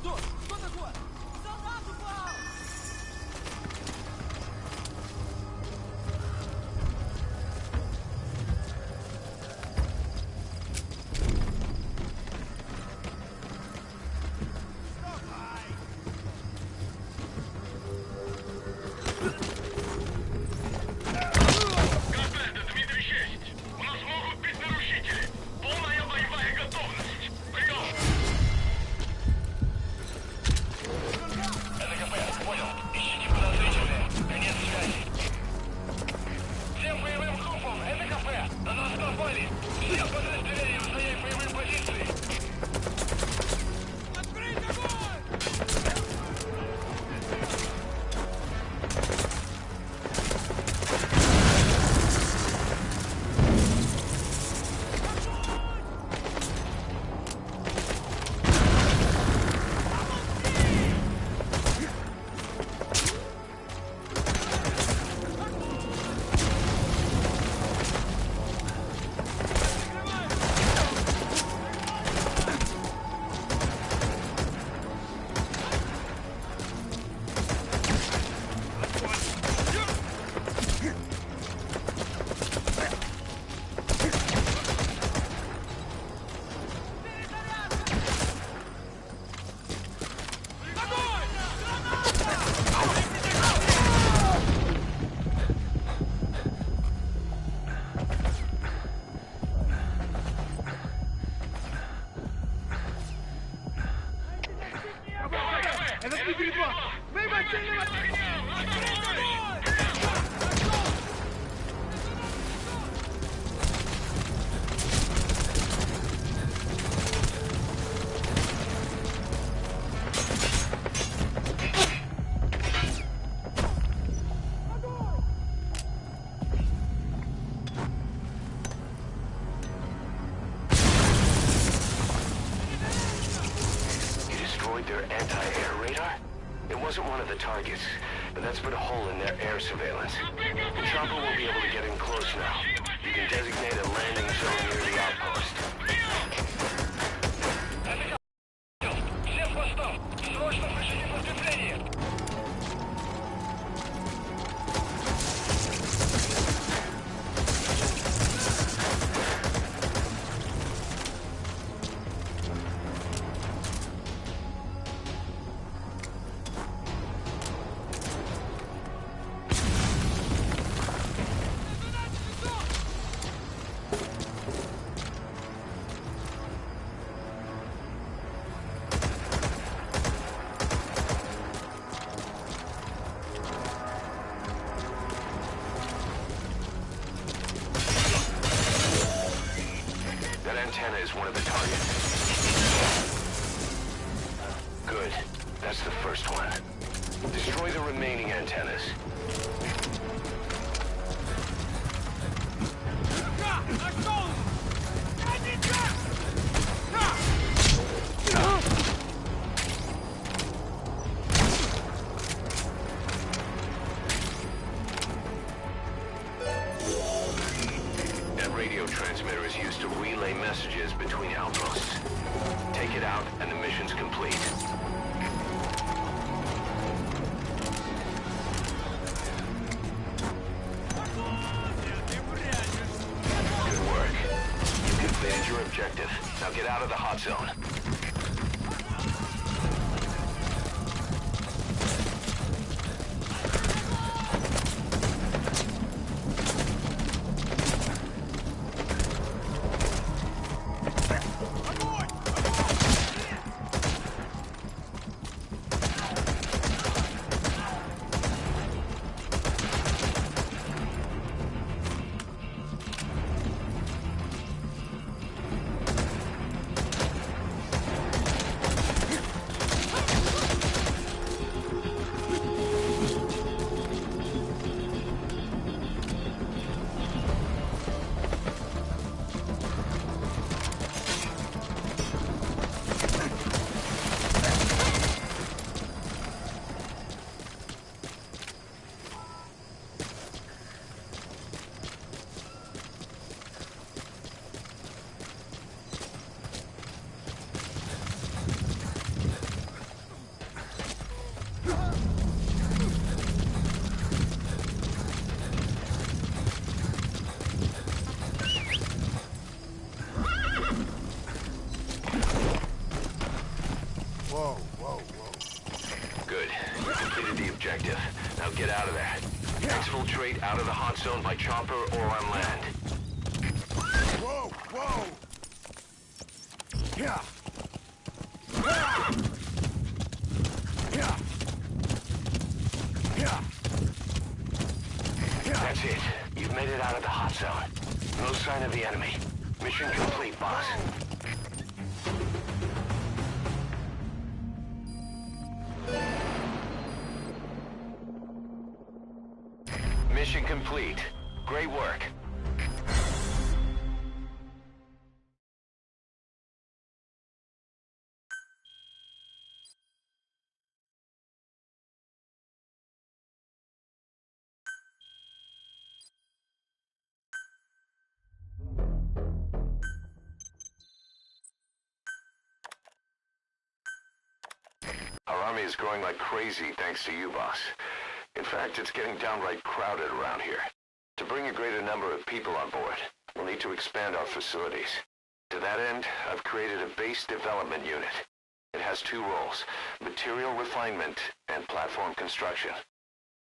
Speaker 2: Что? Что такое? Солдат упал!
Speaker 3: Коверт, это Дмитрий-6. У нас могут быть нарушители. Полная боевая готовность. Прием! Это КП, понял. Ищите подозрительные. Конец связи. Всем боевым группам, это КП. На нас напали. Всем подразделениям занять боевые позиции.
Speaker 2: Открыть огонь!
Speaker 6: Это Дмитрий 2! Выймать сильного!
Speaker 4: destroyed their anti-air radar? It wasn't one of the targets, but that's put a hole in their air surveillance. The chopper will be able to get in close now. You can designate a landing zone near the outpost.
Speaker 3: Всем постам! Срочно пришлите подкрепление!
Speaker 4: That antenna is one of the targets. Good. That's the first one. Destroy the remaining antennas. That radio transmitter is used to relay messages between outposts. Take it out and the mission's complete. Good work. You completed your objective. Now get out of the hot zone. Good. You completed the objective. Now get out of there. Exfiltrate out of the hot zone by chopper or on land.
Speaker 8: Whoa, whoa! Yeah.
Speaker 4: That's it. You've made it out of the hot zone. No sign of the enemy. Mission complete, boss. Mission complete. Great work. Our army is growing like crazy thanks to you, boss. In fact, it's getting downright crowded around here. To bring a greater number of people on board, we'll need to expand our facilities. To that end, I've created a base development unit. It has two roles, material refinement and platform construction.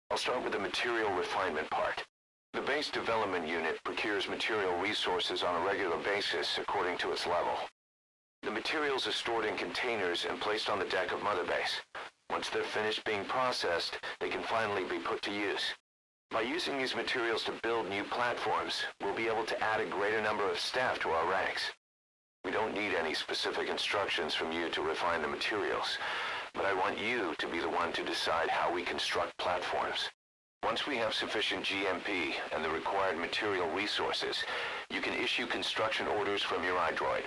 Speaker 4: I'll start with the material refinement part. The base development unit procures material resources on a regular basis according to its level. The materials are stored in containers and placed on the deck of Mother Base. Once they're finished being processed, they can finally be put to use. By using these materials to build new platforms, we'll be able to add a greater number of staff to our ranks. We don't need any specific instructions from you to refine the materials, but I want you to be the one to decide how we construct platforms. Once we have sufficient GMP and the required material resources, you can issue construction orders from your iDroid.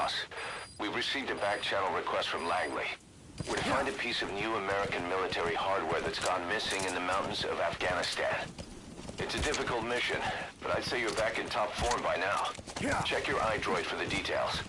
Speaker 4: boss. We've received a back-channel request from Langley. We're to find a piece of new American military hardware that's gone missing in the mountains of Afghanistan. It's a difficult mission, but I'd say you're back in top form by now. Check your iDroid for the details.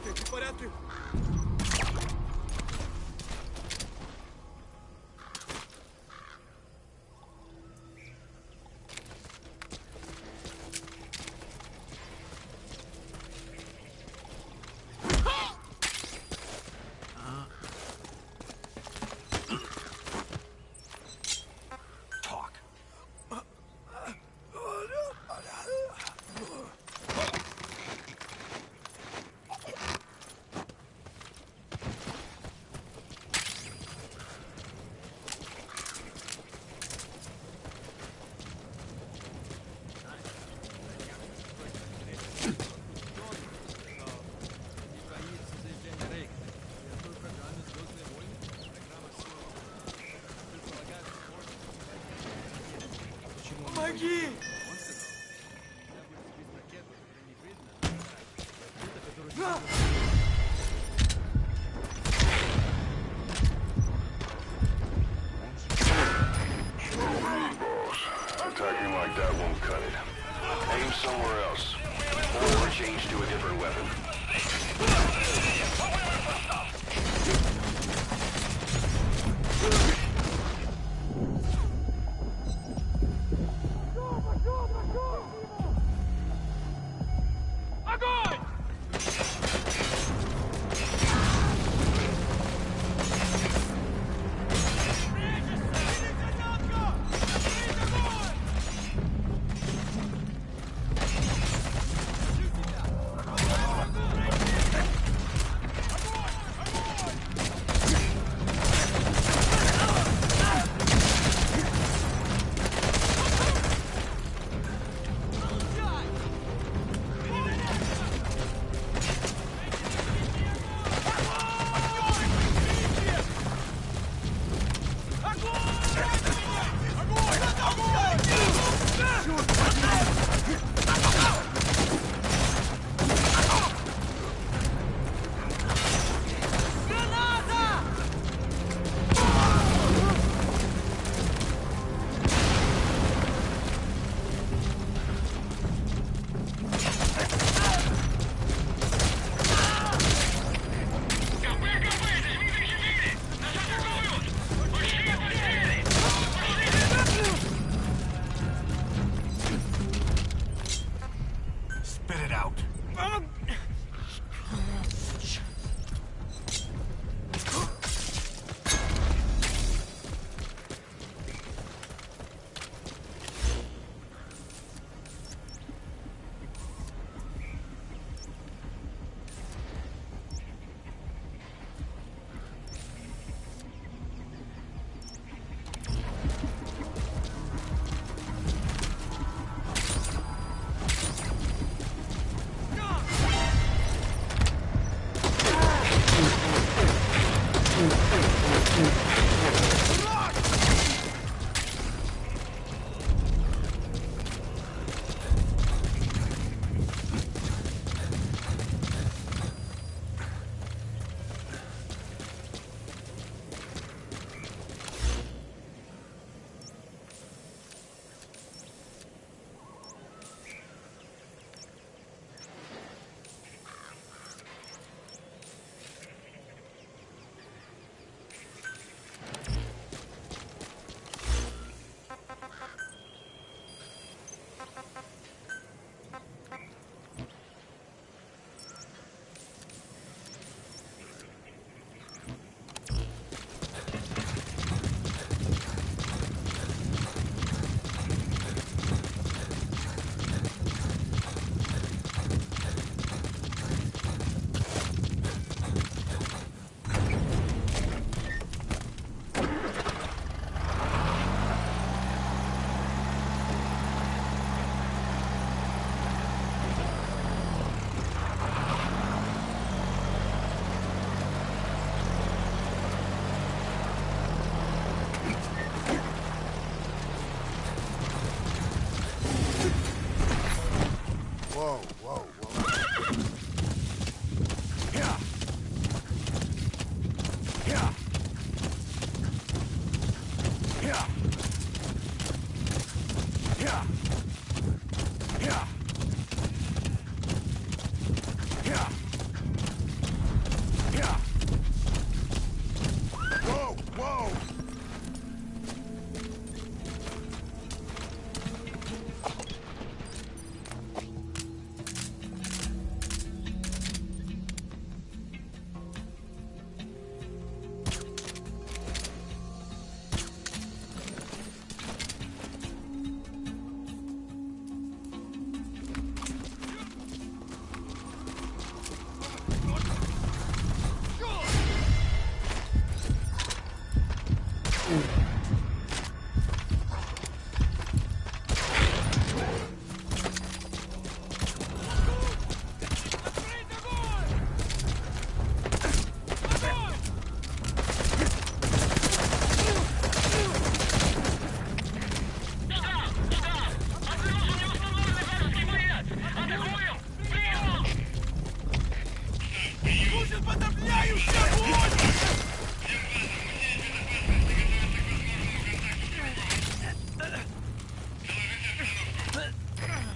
Speaker 7: порядке? Ты в порядке?
Speaker 2: Помоги!
Speaker 4: Attacking like that won't cut it. Aim somewhere else. Or change to a different weapon.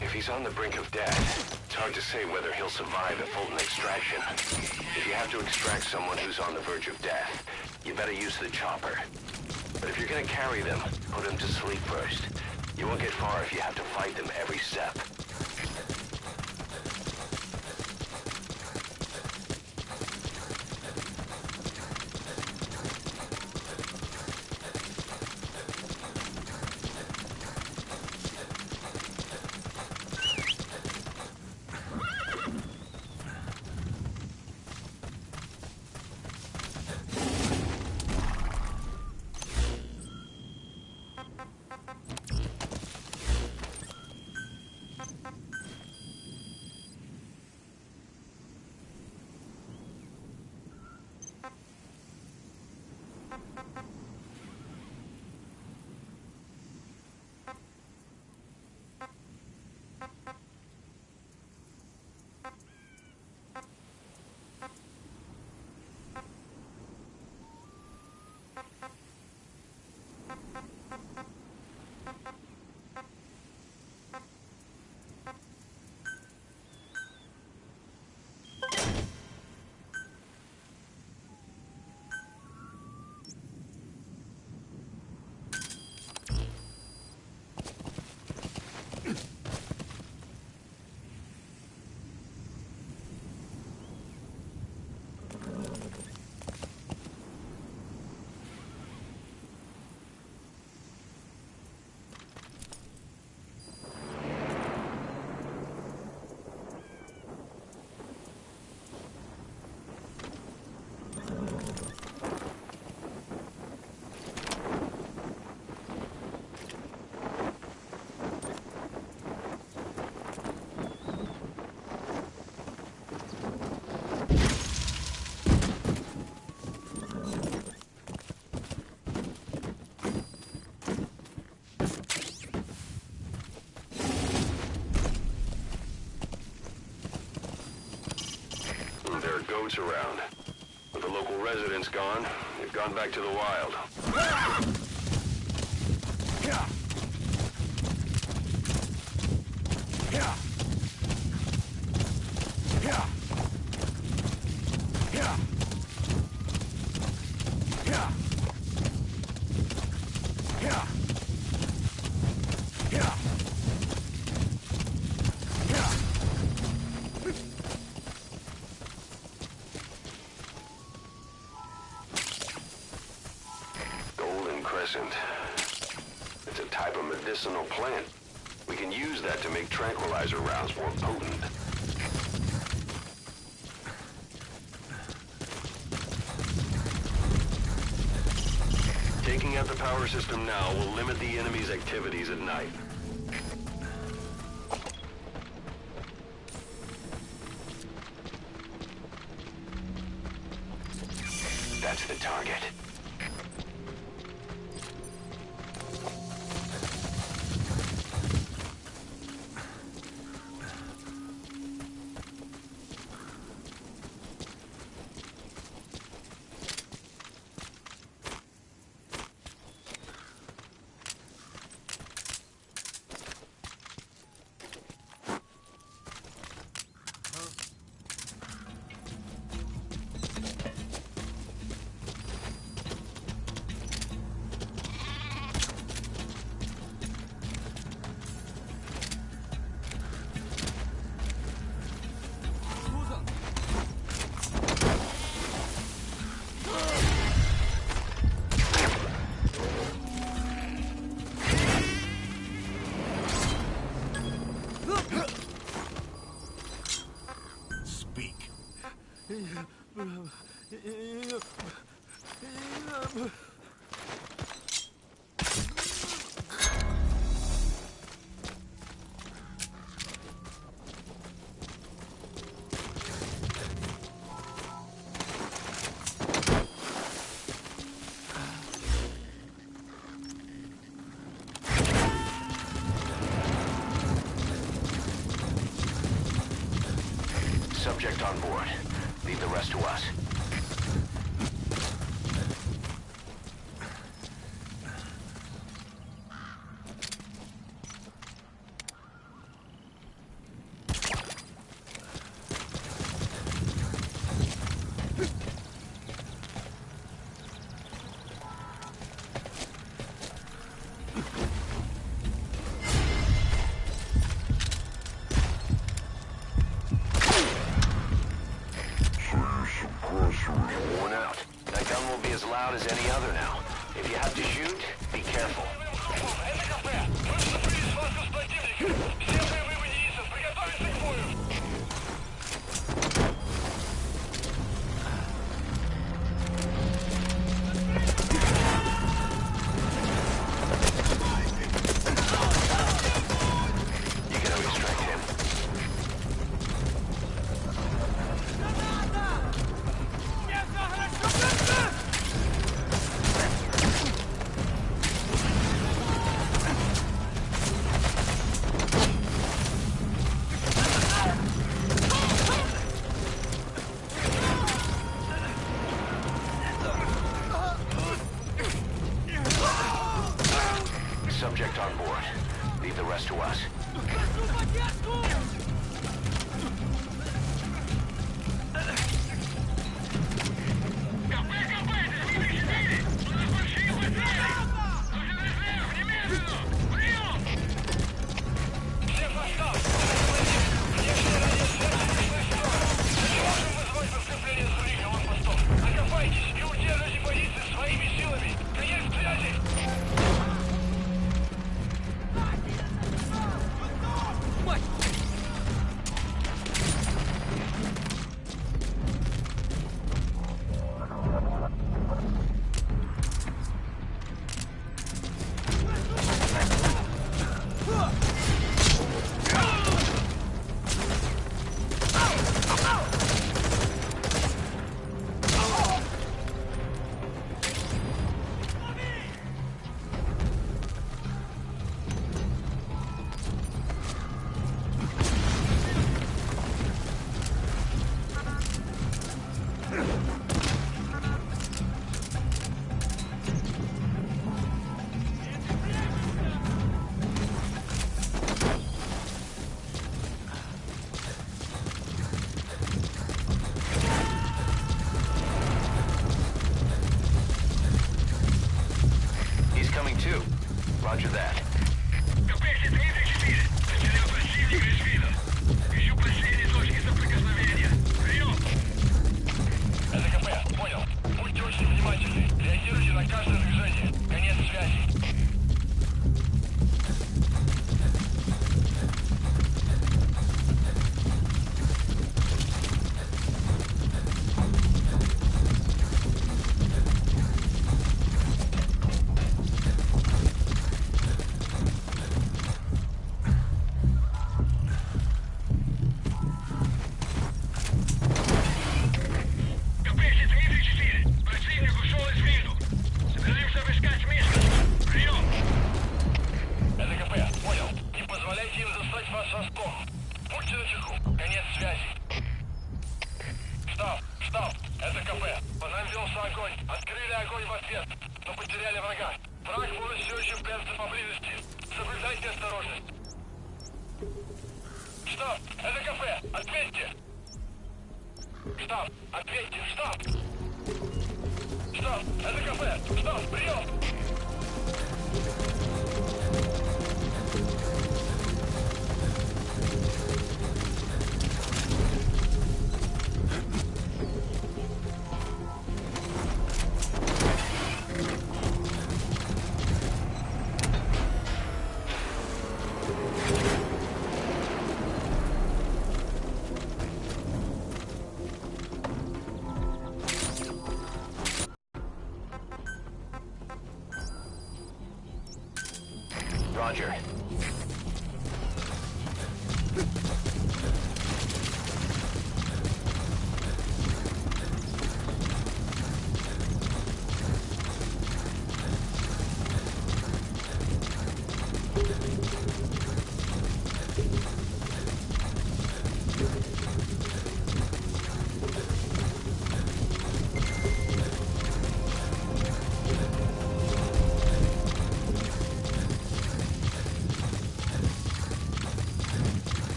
Speaker 4: If he's on the brink of death, it's hard to say whether he'll survive a Fulton extraction. If you have to extract someone who's on the verge of death, you better use the chopper. But if you're gonna carry them, put them to sleep first. You won't get far if you have to fight them every step. Goats around. With the local residents gone, they've gone back to the wild. It's a type of medicinal plant. We can use that to make tranquilizer rounds more potent. Taking out the power system now will limit the enemy's activities at night. That's the target. Subject on board. Leave the rest to us. Worn out. That gun will be as loud as any other now. If you have to shoot, be careful.
Speaker 3: Это КП! Срочно вывели связку с противником! Все боевые единицы, приготовиться к бою!
Speaker 4: You can always strike him. Subject on board. Leave the rest to us.
Speaker 3: Всех осталось! Внешняя радиосвязь не можем вызвать подкрепление с других аванпостов. Окопайтесь и удержите позиции своими силами! Конец связи! He's coming too. Roger that. КП-34! Потерял противника из вида! Ищу последние точки соприкосновения! Прием! Это КП, понял. Будьте очень внимательны. Реагируйте на каждое движение. Конец связи. КП-34! Противник ушел из виду! Собираемся обыскать местность! Прием! Это КП, понял. Не позволяйте им застать вас врасплох. Будьте начеку. Конец связи. Штаб, это КП. По нам велся огонь. Открыли огонь в ответ, но потеряли врага. Враг может все еще прятаться поблизости. Соблюдайте осторожность. Штаб, это КП. Ответьте. Штаб, ответьте, штаб! Штаб, это КП! Штаб, прием!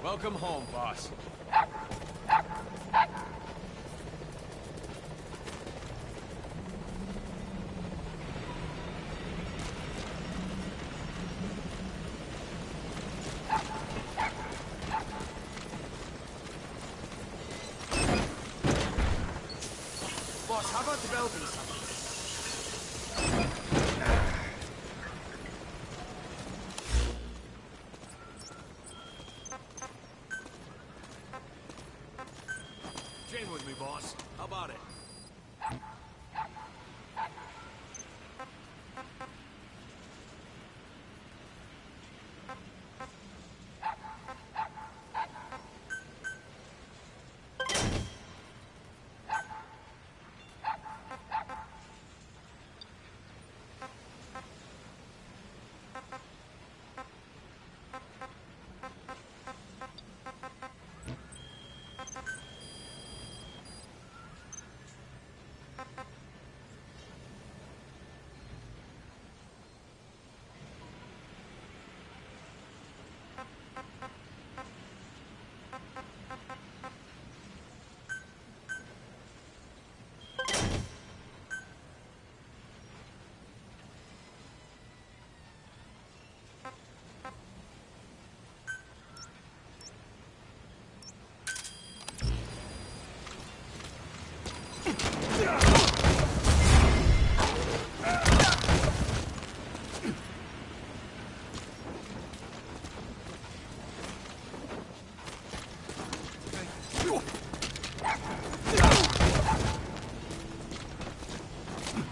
Speaker 9: Welcome home, boss.
Speaker 2: Boss, how about developing something?
Speaker 9: Train with me, boss. How about it?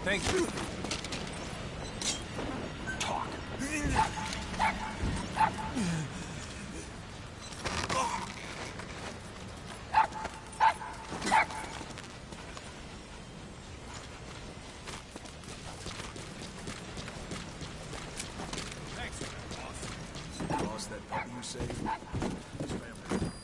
Speaker 9: Thank you.
Speaker 8: Talk.
Speaker 9: Thanks for that, boss.
Speaker 8: Boss, that puppy you saved? His family.